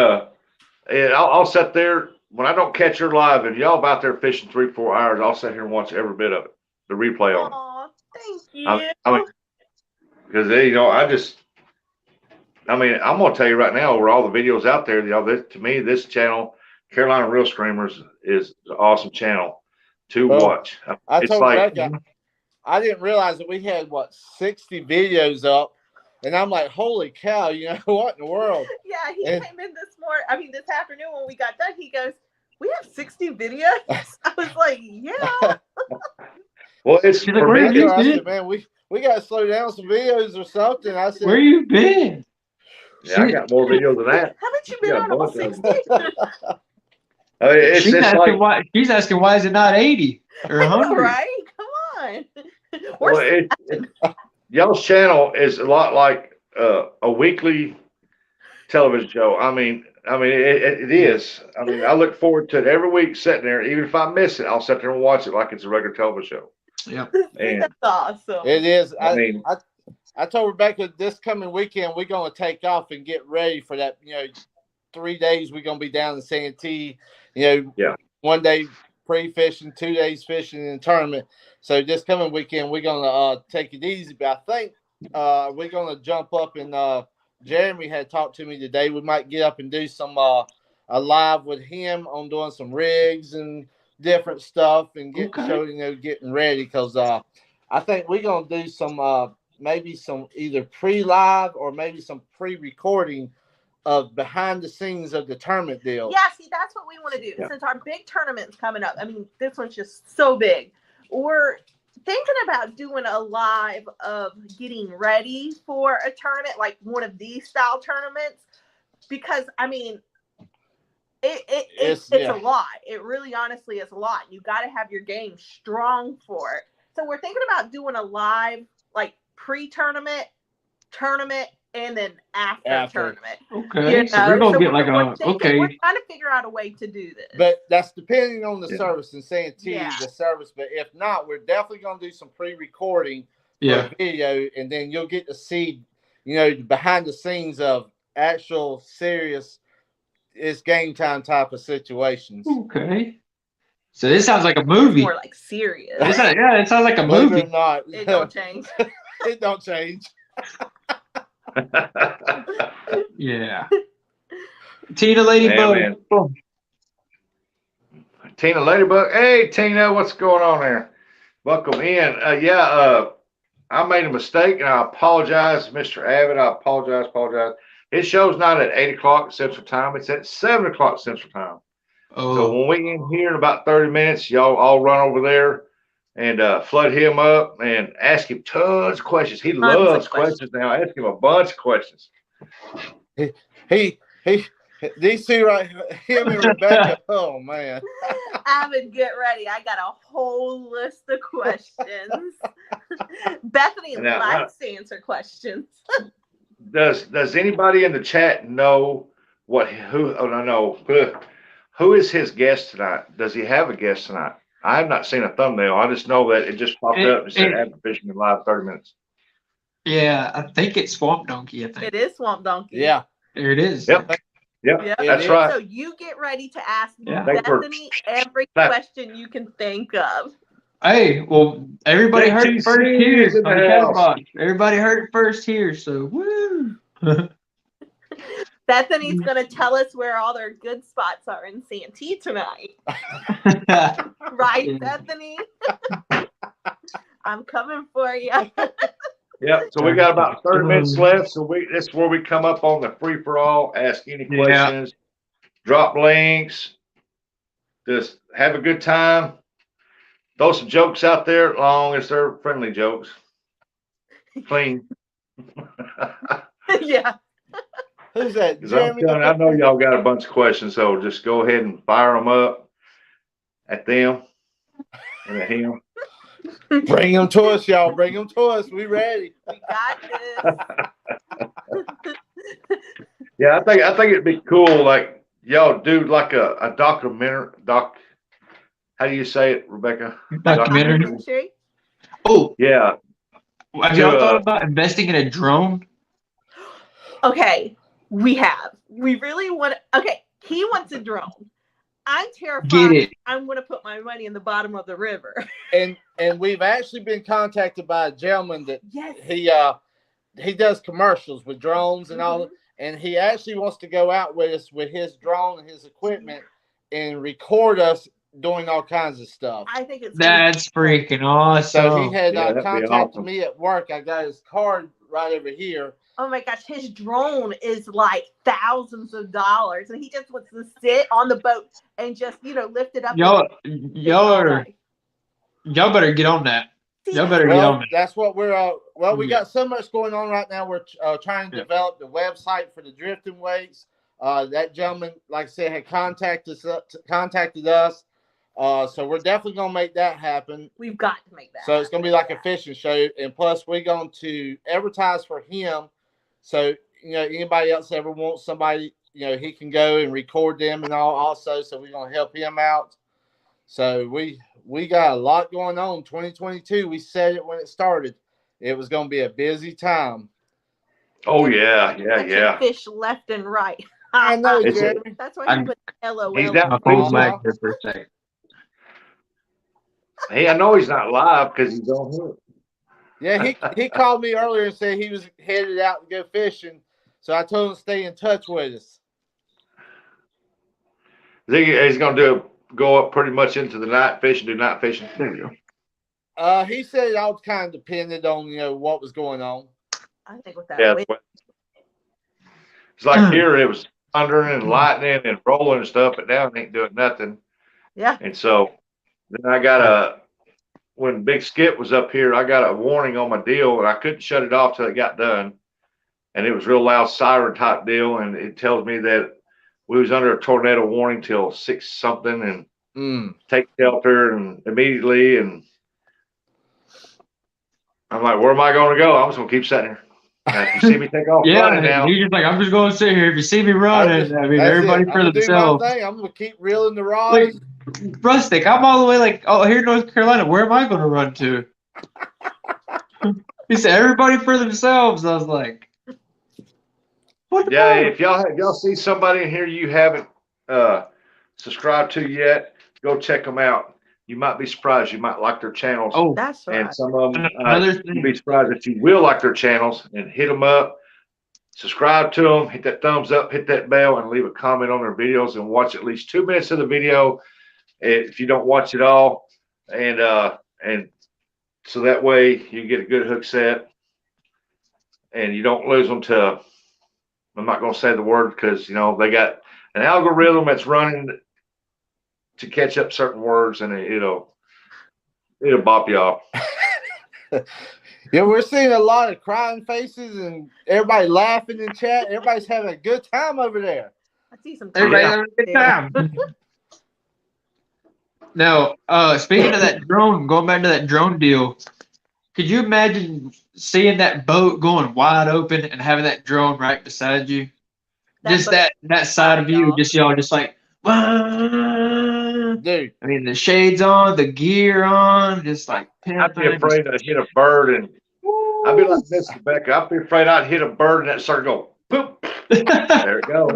and I'll sit there when I don't catch your live and y'all out there fishing 3-4 hours. I'll sit here and watch every bit of it, the replay on it. Aw, thank you. I mean, because I'm gonna tell you right now, over all the videos out there, to me, this channel, Carolina Real Screamers, is an awesome channel to Well, watch. I It's told like, Rebecca, I didn't realize that we had 60 videos up, And I'm like, holy cow, what in the world? Yeah, he And- came in this afternoon when we got done. He goes, "We have 60 videos." I was like, "Yeah." Well, it's She's like, for where me. have you I been? said, man, we got to slow down some videos or something. I said, Where you been? Yeah, I got more videos than that. Haven't you You been got on all both of them. 60? I mean, it's like, She's asking why is it not 80 or I know, 100? right? Come on. well, We're y'all's channel is a lot like a weekly television show. I mean, it is. I mean, I look forward to it every week, sitting there. Even if I miss it, I'll sit there and watch it like it's a regular television show. Yep. And That's awesome. it is. I mean, I told Rebecca this coming weekend we're going to take off and get ready for that. 3 days we're going to be down in Santee. Yeah. 1 day pre-fishing, 2 days fishing in tournament. So this coming weekend we're going to take it easy. But I think we're going to jump up and Jeremy had talked to me today. We might get up and do some a live with him on doing some rigs and different stuff and getting ready because I think we're going to do some maybe some either pre-live or maybe some pre-recording of behind the scenes of the tournament deal. Yeah, see, that's what we want to do. Yeah. Since our big tournament's coming up, I mean, this one's just so big. We're thinking about doing a live of getting ready for a tournament, like one of these style tournaments, because I mean, it's a lot. It really honestly is a lot. You got to have your game strong for it. So we're thinking about doing a live, like pre-tournament, tournament, and then after tournament. Okay. So we're gonna get like we're trying to figure out a way to do this. But that's depending on the service and Santee, Yeah. the service. But if not, we're definitely going to do some pre-recording for a video, and then you'll get to see, behind the scenes of actual serious, it's game time type of situations. Okay. So this sounds like a movie. It's more like serious. It sounds like a Believe movie. it or not, It don't change. it don't change. Yeah. Tina Ladybug. man. Tina Ladybug. Hey, Tina, what's going on there? Welcome in. I made a mistake, and I apologize, Mr. Abbott. I apologize. His show's not at 8 o'clock Central Time. It's at 7 o'clock Central Time. Oh. So when we in here in about 30 minutes, y'all all run over there and flood him up and ask him tons of questions. He loves questions now. Ask him a bunch of questions. He these two right, him and Rebecca. Oh man. Avid, get ready. I got a whole list of questions. Bethany likes to answer questions. Does anybody in the chat know who is his guest tonight? Does he have a guest tonight? I have not seen a thumbnail. I just know that it just popped up and said Avid Fishing Live 30 minutes. Yeah, I think it's Swamp Donkey. I think It is Swamp Donkey. Yeah. there it is. Yep, that's right. So you get ready to ask Yeah. Bethany every question you can think of. Hey, well, everybody heard it first JTC here is in the on the house. chatterbox. Everybody heard it first here, so woo. Bethany's going to tell us where all their good spots are in Santee tonight. Right, Yeah. Bethany? I'm coming for you. Yeah, so we got about 30 minutes left. So this is where we come up on the free for all, ask any questions, drop links, just have a good time. Throw some jokes out there, as long as they're friendly jokes. Clean. Yeah. Who's that? 'Cause I'm Jeremy? telling you, I know y'all got a bunch of questions, so just go ahead and fire them up at them and at him. Bring them to us, y'all. Bring them to us. We ready. We got this. Yeah, I think it'd be cool, like y'all do like a documentary. How do you say it, Rebecca? Documentary. Oh, Yeah. have y'all thought about investing in a drone? Okay, we have. We really want. Okay, he wants a drone. I'm terrified. Get it. I'm going to put my money in the bottom of the river. And we've actually been contacted by a gentleman that Yes. he does commercials with drones and all, and he actually wants to go out with us with his drone and his equipment and record us doing all kinds of stuff. I think it's That's freaking awesome. So he had Yeah, that'd be contacted awesome. me at work. I got his card right over here, Oh my gosh, his drone is like thousands of dollars, and he just wants to sit on the boat and just lift it up. Y'all and y'all better get on that. See, Y'all better get Well, on that. that's what we're. Well, we Yeah. got so much going on right now. We're trying to Yeah. develop the website for the drifting weights. That gentleman, like I said, had contacted us. So we're definitely gonna make that happen. we've got to make that. So it's gonna be like a fishing show, and plus we're going to advertise for him. So anybody else ever wants somebody, he can go and record them and all also. So we're gonna help him out. So we got a lot going on. 2022. We said it when it started. It was gonna be a busy time. Oh yeah. Catching fish left and right. I know, It's a- Jeremy. That's why you put LOL. He's not- My phone's Uh-huh. back there for a second. Hey, I know he's not live because he's on here. Yeah, he called me earlier and said he was headed out to go fishing. So I told him to stay in touch with us. He's gonna go up pretty much into the night fishing, do night fishing. There you go. He said it all kind of depended on what was going on. I think with that. Yeah. wind- It's like here it was thundering and lightning and rolling and stuff, but now it ain't doing nothing. Yeah. And so then I got when Big Skip was up here, I got a warning on my deal and I couldn't shut it off till it got done. And it was real loud siren type deal. And it tells me that we was under a tornado warning till 6 something and take shelter and immediately. And I'm like, where am I going to go? I'm just going to keep sitting here. Now, if you see me take off running now, He's just like, I'm just going to sit here. If you see me running, everybody for I'm themselves. I'm gonna keep reeling the rods. Rustic, I'm all the way here in North Carolina. Where am I going to run to? He said, everybody for themselves. I was like, what the yeah, fuck? if y'all see somebody in here you haven't subscribed to yet, go check them out. You might be surprised. You might like their channels. Oh, That's right. And some of them, another you'll thing. be surprised that you will like their channels and hit them up, subscribe to them, hit that thumbs up, hit that bell, and leave a comment on their videos and watch at least 2 minutes of the video if you don't watch it all. And so that way you get a good hook set and you don't lose them to, I'm not going to say the word because, they got an algorithm that's running to catch up certain words and it'll bop you off. Yeah, we're seeing a lot of crying faces and everybody laughing in chat. Everybody's having a good time over there. I see some. Everybody's Yeah. having a good time. Now, speaking of that drone, going back to that drone deal, could you imagine seeing that boat going wide open and having that drone right beside you? Just that side of you, just y'all just like, "Wah." Dude, I mean, the shades on, the gear on, just like I'd be afraid to hit a bird and I'd be like this, Rebecca. I'd be afraid I'd hit a bird and that start go poop. There it goes.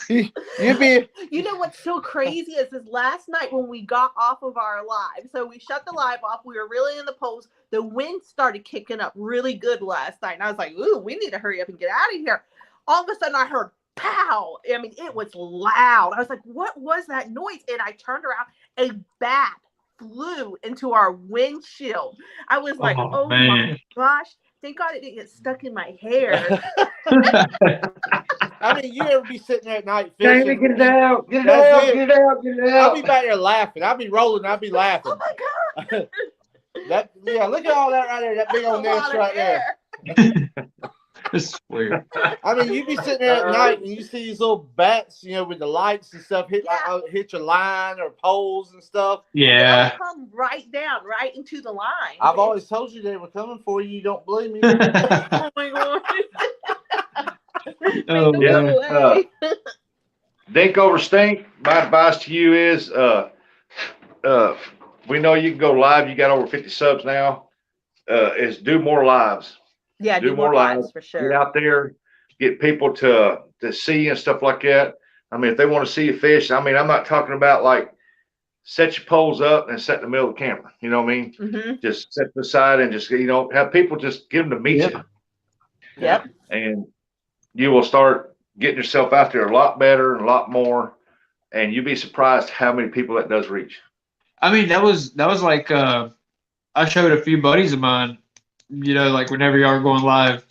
you'd be You know what's so crazy is this last night when we got off of our live. So we shut the live off. We were really in the post. The wind started kicking up really good last night. And I was like, ooh, we need to hurry up and get out of here. All of a sudden I heard pow. I mean, it was loud. I was like, what was that noise? And I turned around. A bat flew into our windshield. I was like, oh man. my gosh. Thank God it didn't get stuck in my hair. I mean, you ever be sitting there at night Jamie, fishing? get it out, get it That's out, it. get it out, get it I'll out. be back there laughing. I'll be rolling. I'll be laughing. Oh my God. Look at all that right there. That big old That's a nest lot of right there. hair. It's weird. I mean, you be sitting there at night and you see these little bats, with the lights and stuff hit your line or poles and stuff. Yeah. They'll come right down, right into the line. I've always told you they were coming for you. You don't believe me. Oh my God. Oh, Make them yeah. go away. Dink over stink. My advice to you is, we know you can go live. You got over 50 subs now. Is do more lives. Yeah, do more lives for Get sure. out there, get people to see you and stuff like that. I mean, if they want to see you fish, I mean, I'm not talking about like set your poles up and set in the middle of the camera. You know what I mean? Mm-hmm. Just set them aside and just, have people just get them to meet you. Yep. And you will start getting yourself out there a lot better and a lot more. And you'd be surprised how many people that does reach. I mean, that was like I showed a few buddies of mine, like whenever y'all are going live,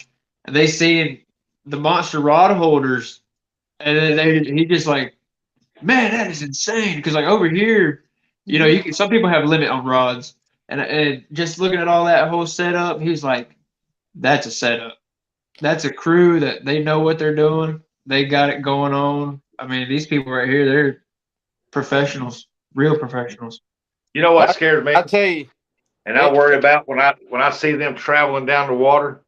and they seen the monster rod holders, and then he just like, man, that is insane. Because like over here, you know, some people have limit on rods, and just looking at all that whole setup, he's like, that's a setup. That's a crew that they know what they're doing. They got it going on. I mean, these people right here, they're professionals, real professionals. You know what scares me? I tell you, And I worry about when I see them traveling down the water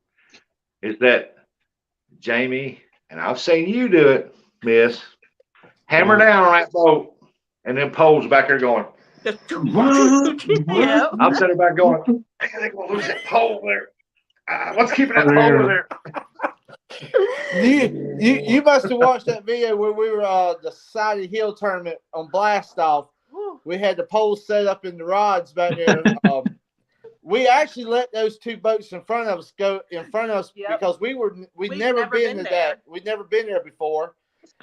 is that Jamie, and I've seen you do it, Miss, hammer down on that boat and then poles back there going. Yeah. I'm sitting back going, man, they're gonna lose that pole there. What's keeping that pole over there? You must have watched that video where we were the Society Hill tournament on Blast Off. We had the poles set up in the rods back there. We actually let those two boats in front of us go in front of us because we'd never been to that. We'd never been there before.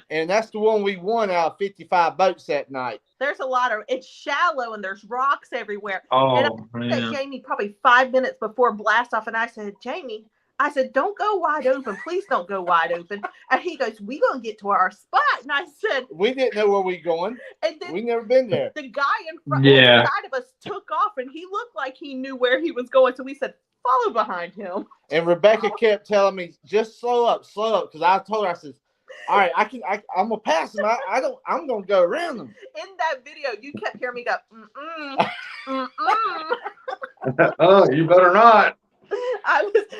And that's the one we won out of 55 boats that night. There's a lot of, it's shallow and there's rocks everywhere. Oh, and I looked at Jamie probably 5 minutes before blast off, and I said, Jamie, I said, don't go wide open. Please don't go wide open. And he goes, we gonna get to our spot. And I said, we didn't know where we going. And then we never been there. The guy in front on the side of us took off, and he looked like he knew where he was going. So we said, follow behind him. And Rebecca kept telling me, just slow up. Because I told her, I said, all right, I'm gonna pass them. I'm gonna go around them. In that video, you kept hearing me go, Oh, you better not.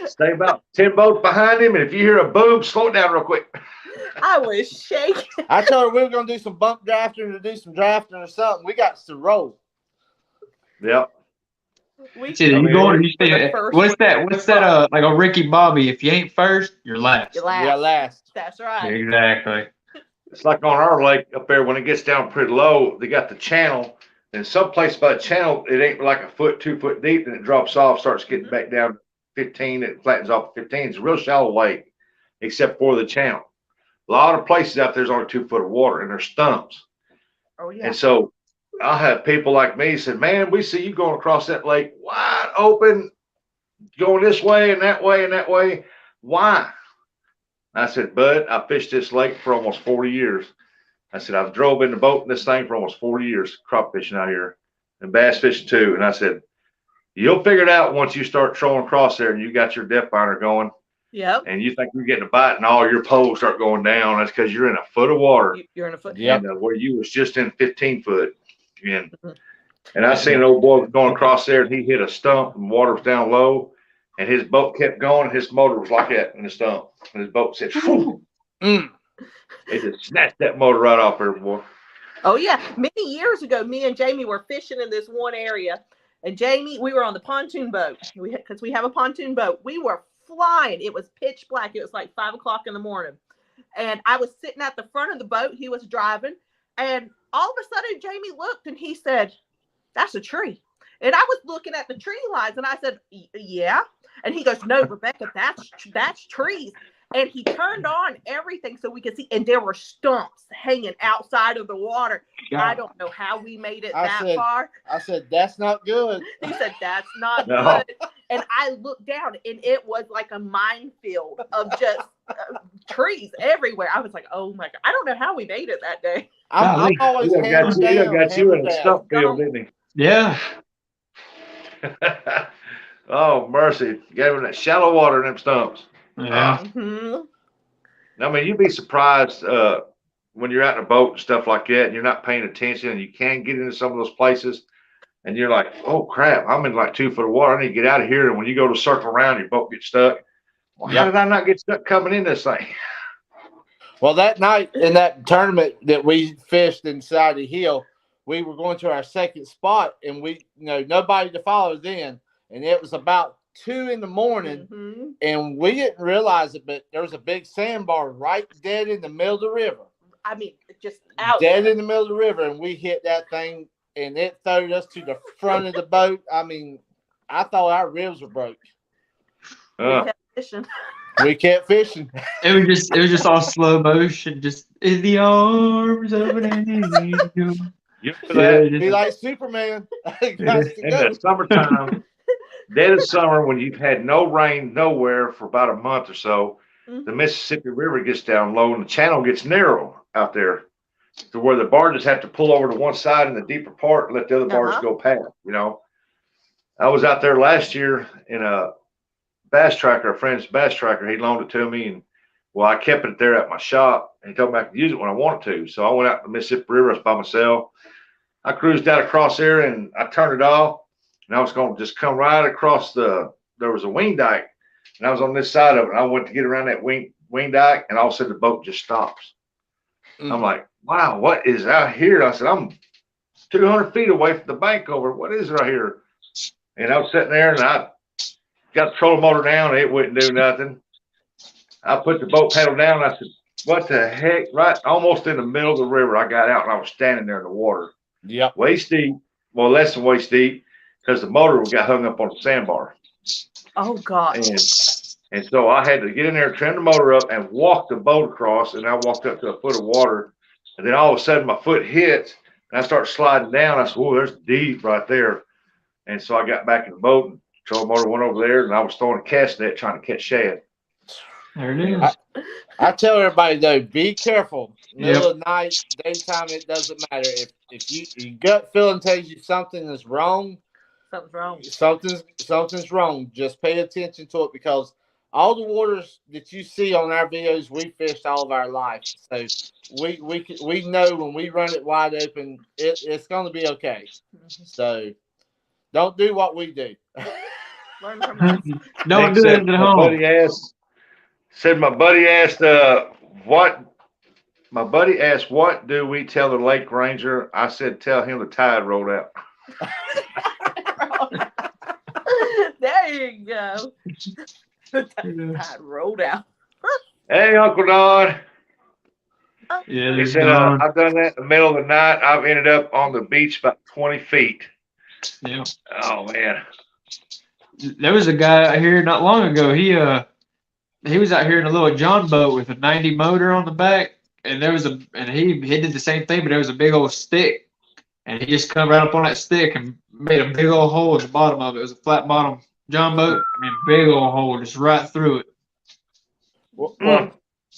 Stay about 10 boats behind him, and if you hear a boom, slow it down real quick. I was shaking. I told her we were gonna do some bump drafting or do some drafting or something. We got to roll. Yep. What's that? Like a Ricky Bobby. If you ain't first, you're last. You're last. Yeah, last. That's right. Exactly. It's like on our lake up there when it gets down pretty low. They got the channel, and someplace by the channel it ain't like a foot, 2 foot deep, and it drops off, starts getting back down to 15. It flattens off to 15. It's a real shallow lake, except for the channel. A lot of places out there's only 2 foot of water, and there's stumps. Oh yeah. And so I'll have people like me say, man, we see you going across that lake wide open, going this way and that way and that way. Why? I said, Bud, I fished this lake for almost 40 years. I said, I've drove in the boat in this thing for almost 40 years, crop fishing out here and bass fishing too. And I said, you'll figure it out once you start trolling across there and you got your depth finder going. Yep. And you think you're getting a bite and all your poles start going down. That's because you're in a foot of water. You're in a foot. Yeah. Where you was just in 15 foot. And I seen an old boy going across there and he hit a stump and water was down low and his boat kept going. His motor was like that in the stump. And his boat said, it just snatched that motor right off there, boy. Oh, yeah. Many years ago, me and Jamie were fishing in this one area. And Jamie, we were on the pontoon boat because we have a pontoon boat. We were flying. It was pitch black. It was like 5 o'clock in the morning. And I was sitting at the front of the boat. He was driving. And all of a sudden, Jamie looked and he said, that's a tree. And I was looking at the tree lines and I said, yeah. And he goes, no, Rebecca, that's trees. And he turned on everything so we could see. And there were stumps hanging outside of the water. God. I don't know how we made it far. I said, that's not good. He said, that's not good. And I looked down and it was like a minefield of just trees everywhere. I was like, oh my God. I don't know how we made it that day. I'm always got you in a stump field, didn't he? Yeah. Oh, mercy. You got him in that shallow water in them stumps. Yeah. I mean, you'd be surprised when you're out in a boat and stuff like that and you're not paying attention and you can get into some of those places and you're like, oh crap, I'm in like 2 foot of water. I need to get out of here. And when you go to circle around, your boat gets stuck. Well, how did I not get stuck coming in this thing? Well, that night in that tournament that we fished inside the hill, we were going to our second spot and nobody to follow us in. And it was about 2 in the morning and we didn't realize it, but there was a big sandbar right dead in the middle of the river. I mean, just out dead in the middle of the river, and we hit that thing and it throwed us to the front of the boat. I mean, I thought our ribs were broke. We kept fishing. We kept fishing. It was just all slow motion, just in the arms of an angel. Be like Superman. In the summertime. dead of summer when you've had no rain nowhere for about a month or so, the Mississippi River gets down low and the channel gets narrow out there to where the barges have to pull over to one side in the deeper part and let the other barges go past, you know. I was out there last year in a bass tracker, a friend's bass tracker. He loaned it to me, and well, I kept it there at my shop. And he told me I could use it when I wanted to. So I went out to the Mississippi River. I was by myself. I cruised out across there, and I turned it off. And I was going to just come right across there was a wing dike, and I was on this side of it. And I went to get around that wing dike, and all of a sudden the boat just stops. I'm like, wow, what is out here? I said, I'm 200 feet away from the bank over. What is right here? And I was sitting there, and I got the trolling motor down, and it wouldn't do nothing. I put the boat pedal down, and I said, what the heck? Right almost in the middle of the river, I got out, and I was standing there in the water. Yep. Waist deep. Well, less than waist deep, because the motor got hung up on the sandbar. Oh, God. And so I had to get in there, trim the motor up, and walk the boat across. And I walked up to a foot of water. And then all of a sudden, my foot hits, and I start sliding down. I said, "Oh, there's deep right there." And so I got back in the boat, and the trolling motor went over there, and I was throwing a cast net trying to catch shad. There it is. I tell everybody, though, be careful. Middle of the night, daytime, it doesn't matter. If your gut feeling tells you something is wrong, something's wrong. Just pay attention to it, because all the waters that you see on our videos, we fished all of our life. So we know when we run it wide open, it's going to be okay. So don't do what we do. Learn from us. Don't do it at home. My buddy asked, what do we tell the lake ranger? I said, tell him the tide rolled out. There you go. Tide rolled out. Hey, Uncle Don. Yeah, He said, I've done that in the middle of the night. I've ended up on the beach about 20 feet. Yeah. Oh, man. There was a guy out here not long ago. He was out here in a little John boat with a 90 motor on the back, and he did the same thing, but there was a big old stick, and he just come right up on that stick and made a big old hole at the bottom of it. It was a flat bottom John boat, and big old hole just right through it. Well,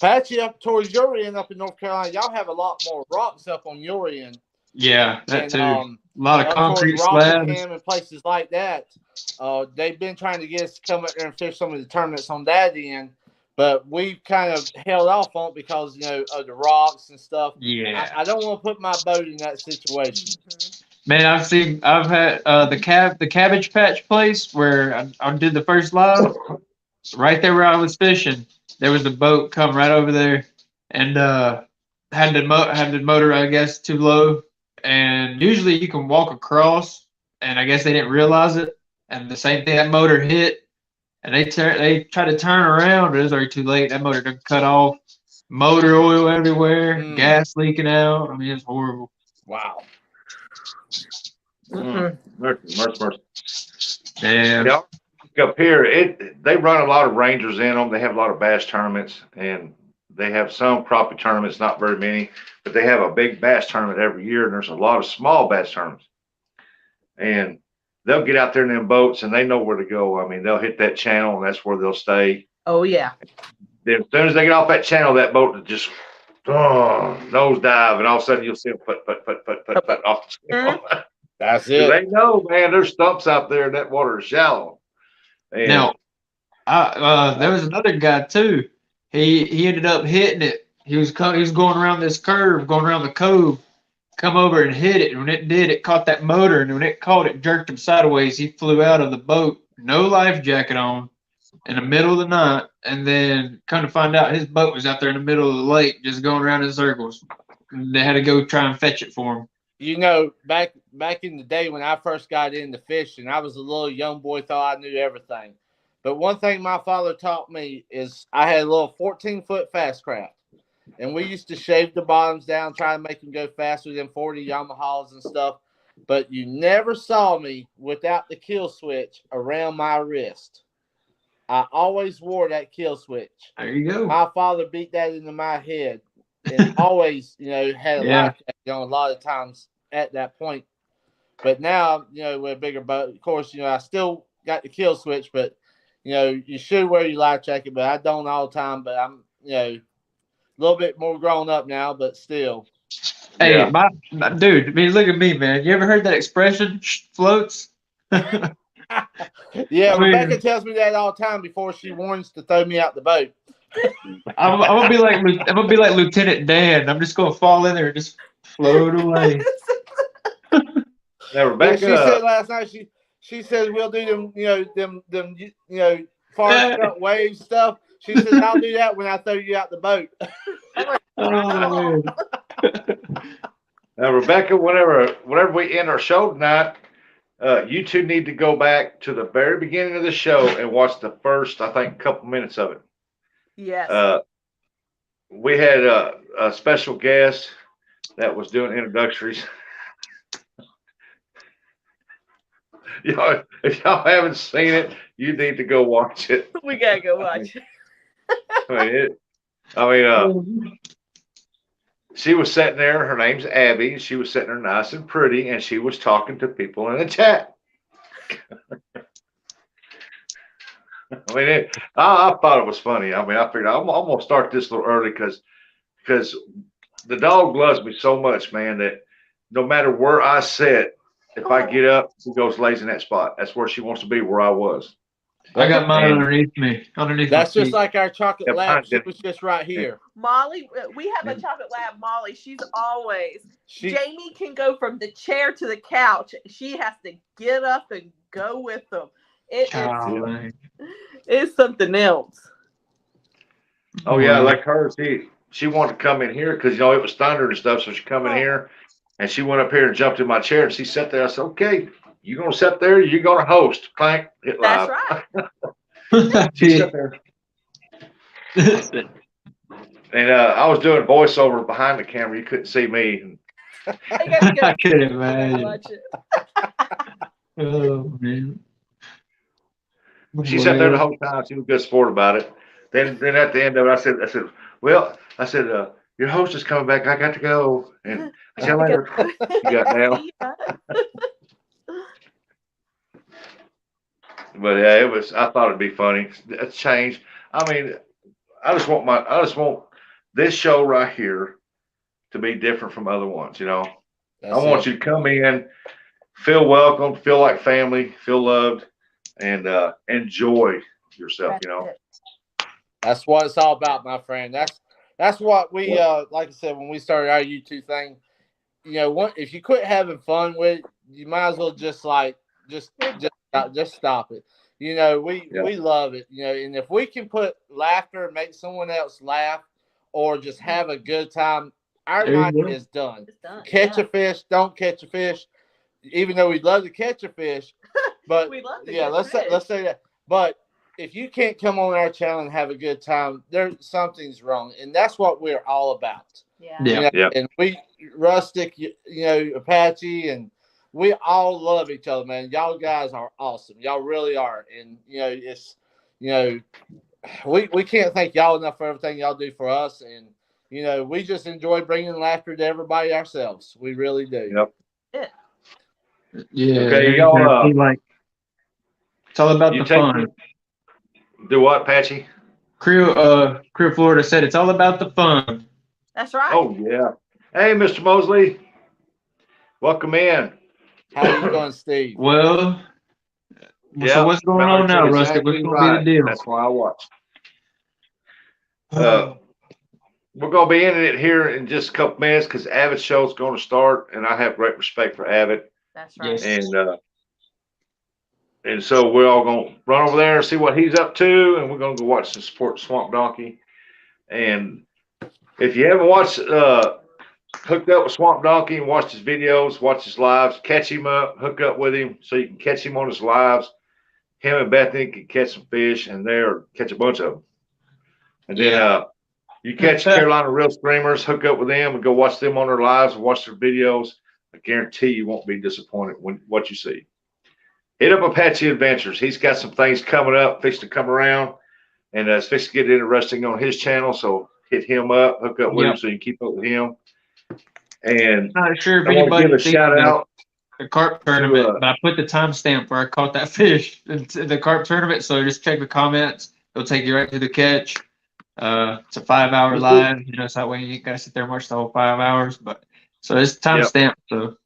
Patchy, up towards your end, up in North Carolina, y'all have a lot more rocks up on your end. Yeah, that too. A lot of concrete slabs and places like that. They've been trying to get us to come up there and fish some of the tournaments on that end, but we've kind of held off on it because, of the rocks and stuff. Yeah, I don't want to put my boat in that situation. Man, I've had the Cabbage Patch place where I did the first live. Right there where I was fishing, there was a boat come right over there, and had the motor, I guess, too low. And usually you can walk across, and I guess they didn't realize it. And the same thing, that motor hit, and they tried to turn around, but it was already too late. That motor got cut off, motor oil everywhere, gas leaking out. I mean, it's horrible. Wow. Mercy. Yeah. Up here, they run a lot of rangers in them. They have a lot of bass tournaments, and they have some crappie tournaments, not very many, but they have a big bass tournament every year, and there's a lot of small bass tournaments. And they'll get out there in them boats, and they know where to go. I mean, they'll hit that channel, and that's where they'll stay. Oh, yeah. Then as soon as they get off that channel, that boat will just nose dive, and all of a sudden you'll see them put off the channel. That's it. They know, man, there's stumps out there, and that water is shallow. And now, there was another guy too. He ended up hitting it. He was going around this curve, going around the cove, come over and hit it. And when it did, it caught that motor, and when it caught, it jerked him sideways. He flew out of the boat, no life jacket on, in the middle of the night, and then come to find out his boat was out there in the middle of the lake, just going around in circles. And they had to go try and fetch it for him. Back in the day when I first got into fishing, I was a little young boy, thought I knew everything. But one thing my father taught me is I had a little 14-foot fast craft, and we used to shave the bottoms down, try to make them go faster than 40 Yamahas and stuff. But you never saw me without the kill switch around my wrist. I always wore that kill switch. There you go. My father beat that into my head, and always, had a life jacket on a lot of times at that point. But now, with a bigger boat, of course, I still got the kill switch, but you should wear your life jacket. But I don't all the time. But I'm a little bit more grown up now, but still. Hey, Yeah. my dude, I mean, look at me, man. You ever heard that expression, floats? Yeah, I mean, Rebecca tells me that all the time before she warns to throw me out the boat. I'm gonna be like Lieutenant Dan. I'm just gonna fall in there and just float away. Now, Yeah, she Rebecca, said last night. She says we'll do them far front wave stuff. She says I'll do that when I throw you out the boat. Oh, man. now, Rebecca, whenever we end our show tonight, you two need to go back to the very beginning of the show and watch the first, I think, couple minutes of it. Yes. We had a special guest that was doing introductories. If y'all haven't seen it, you need to go watch it. We gotta go watch it. She was sitting there. Her name's Abby. And she was sitting there nice and pretty, and she was talking to people in the chat. I thought it was funny. I figured I'm gonna start this a little early because the dog loves me so much, man, that no matter where I sit, if I get up, she goes lays in that spot. That's where she wants to be, where I was. I got mine underneath me. That's just like our chocolate Yep, lab. She yep. was just right here. Molly, we have a chocolate lab, Molly. She's always. Jamie can go from the chair to the couch. She has to get up and go with them. It's something else. Oh yeah, like her, she wanted to come in here because it was thunder and stuff, so she come in here and she went up here and jumped in my chair and she sat there. I said, "Okay, you gonna sit there? You're gonna host." Clank, hit live. That's right. She sat there. And I was doing voiceover behind the camera. You couldn't see me. I can imagine. Watch it. Oh man. She sat there the whole time. She was a good sport about it. Then at the end of it, I said, well, your host is coming back. I got to go. And I said, later. You got now. But yeah, I thought it'd be funny. It's changed. I mean, I just want this show right here to be different from other ones. I want you to come in, feel welcome, feel like family, feel loved, and enjoy yourself. That's what it's all about, my friend. That's what we like I said when we started our YouTube thing. If you quit having fun with it, you might as well just stop it. We love it. And if we can put laughter and make someone else laugh, or just have a good time, our night is done. It's done. Catch a fish, don't catch a fish. Even though we'd love to catch a fish, but We love to let's say that. But if you can't come on our channel and have a good time, something's wrong, and that's what we're all about. Yeah. And we Rustic, Apache, and we all love each other, man. Y'all guys are awesome. Y'all really are, and we can't thank y'all enough for everything y'all do for us, and we just enjoy bringing laughter to everybody ourselves. We really do. Yep. Yeah. Okay, y'all. It's all about the fun. Do what, Patchy? Crew Florida said it's all about the fun. That's right. Oh yeah. Hey, Mr. Mosley, welcome in. How you doing, Steve? Well, so what's going on now, Rustic? What's going to be the deal? That's why I watched. We're going to be ending it here in just a couple minutes because Avid's show is going to start, and I have great respect for Avid. That's right. And so we're all going to run over there and see what he's up to, and we're going to go watch some support Swamp Donkey. And if you haven't watched hooked up with Swamp Donkey and watched his videos, watch his lives, catch him up, hook up with him so you can catch him on his lives. Him and Bethany can catch some fish and catch a bunch of them. And then you catch Carolina Real Streamers, hook up with them and go watch them on their lives and watch their videos. I guarantee you won't be disappointed when what you see. Hit up Apache Adventures. He's got some things coming up, fixing to come around, and it's fixing to get interesting on his channel. So hit him up, hook up with him so you can keep up with him. And Not sure if I want to give a sees shout this. out. the carp tournament, but I put the timestamp where I caught that fish in the carp tournament. So just check the comments. It'll take you right to the catch. It's a 5-hour live, so that way you ain't gotta sit there and watch the whole 5 hours. But so it's timestamp. So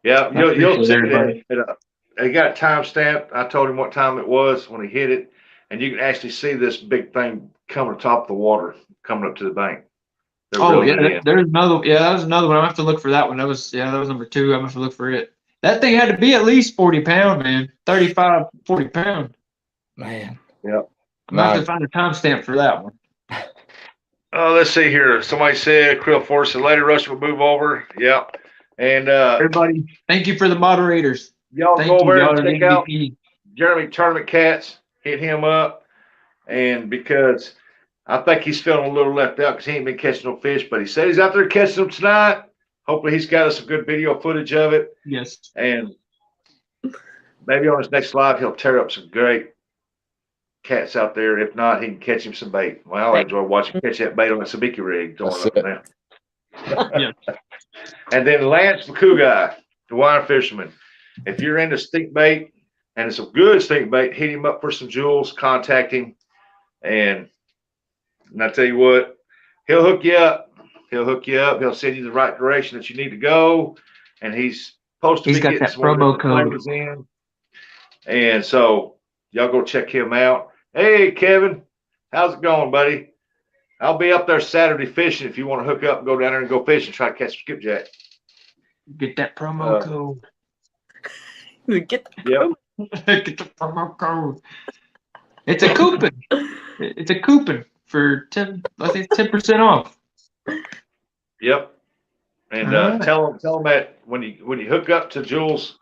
yeah, you'll appreciate see everybody. that. He got time stamped. I told him what time it was when he hit it, and you can actually see this big thing coming atop the water, coming up to the bank. They're Oh reeling yeah, it in. there's another. Yeah, that was another one. I have to look for that one. That was number 2. I'm gonna have to look for it. That thing had to be at least 40 pound, man. 35, 40 pound. Man. Yep. I'm gonna have to find a timestamp for that one. Oh, let's see here. Somebody said Krill Force and later Rush will move over. Yep. And Everybody, thank you for the moderators. y'all Thank go over you. there Y'all and are the check out MVP. Jeremy Tournament Cats. Hit him up. And because I think he's feeling a little left out because he ain't been catching no fish, but he said he's out there catching them tonight. Hopefully he's got us some good video footage of it. Yes. And maybe on his next live, he'll tear up some great cats out there. If not, he can catch him some bait. Well, I enjoy watching him catch that bait on that sabiki rig going up now. Yeah. And then Lance McCouguy, the wire fisherman. If you're into stink bait and it's a good stink bait, hit him up for some jewels, contact him. And I tell you what, he'll hook you up. He'll hook you up. He'll send you the right direction that you need to go. And he's supposed to be got getting that some more promo different code. flavors in. And so y'all go check him out. Hey, Kevin, how's it going, buddy? I'll be up there Saturday fishing if you want to hook up and go down there and go fishing, try to catch some skipjack. Get that promo code. Get the Yep. Get the promo code. It's a coupon. It's a coupon for 10. I think 10% off. Yep. And Alright. tell them that when you hook up to Jules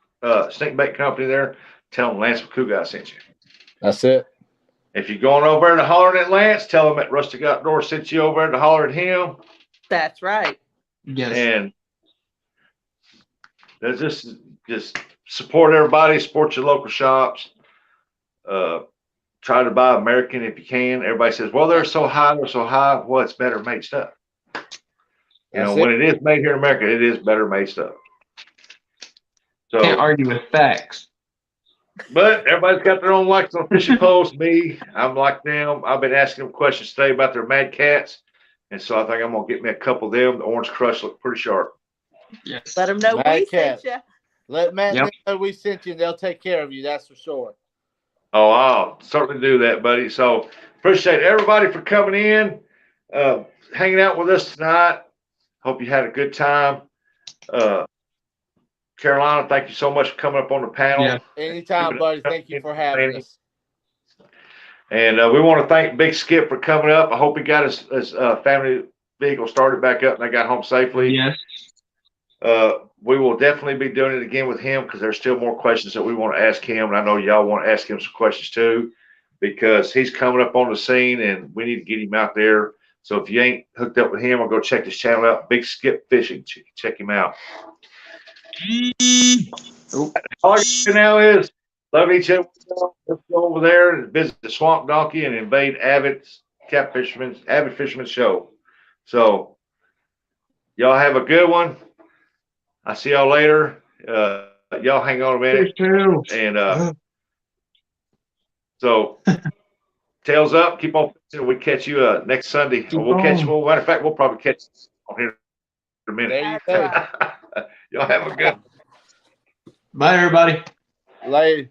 Snake Bait Company there, tell them Lance McCouguy sent you. That's it. If you're going over there to holler at Lance, tell them that Rustic Outdoor sent you over there to holler at him. That's right. Yes. And there's just support everybody, support your local shops. Try to buy American if you can. Everybody says, well, they're so high. Well, it's better made stuff. When it is made here in America, it is better made stuff. So Can't argue with facts. but everybody's got their own likes on fishing posts. Me, I'm like them. I've been asking them questions today about their mad cats. And so I think I'm going to get me a couple of them. The Orange Crush look pretty sharp. Yes. Let them know Mad we cat. sent you. Let Matt Yep. know we sent you, and they'll take care of you. That's for sure. Oh, I'll certainly do that, buddy. So appreciate everybody for coming in, hanging out with us tonight. Hope you had a good time. Carolina, thank you so much for coming up on the panel. Yeah. Anytime, buddy. Thank you for having us. And we want to thank Big Skip for coming up. I hope he got his family vehicle started back up and they got home safely. Yes. We will definitely be doing it again with him because there's still more questions that we want to ask him. And I know y'all want to ask him some questions too, because he's coming up on the scene and we need to get him out there. So if you ain't hooked up with him, or go check his channel out, Big Skip Fishing. Check him out. All you do now is love each other. Let's go over there and visit the Swamp Donkey and invade Avid Fisherman's show. So y'all have a good one. I'll see y'all later. Y'all hang on a minute. And so tails up, keep on fishing. We'll catch you next Sunday. Or we'll catch you. Well, matter of fact, we'll probably catch you on here in a minute. There you That's go. right. Y'all have a good one. Bye, everybody. Later.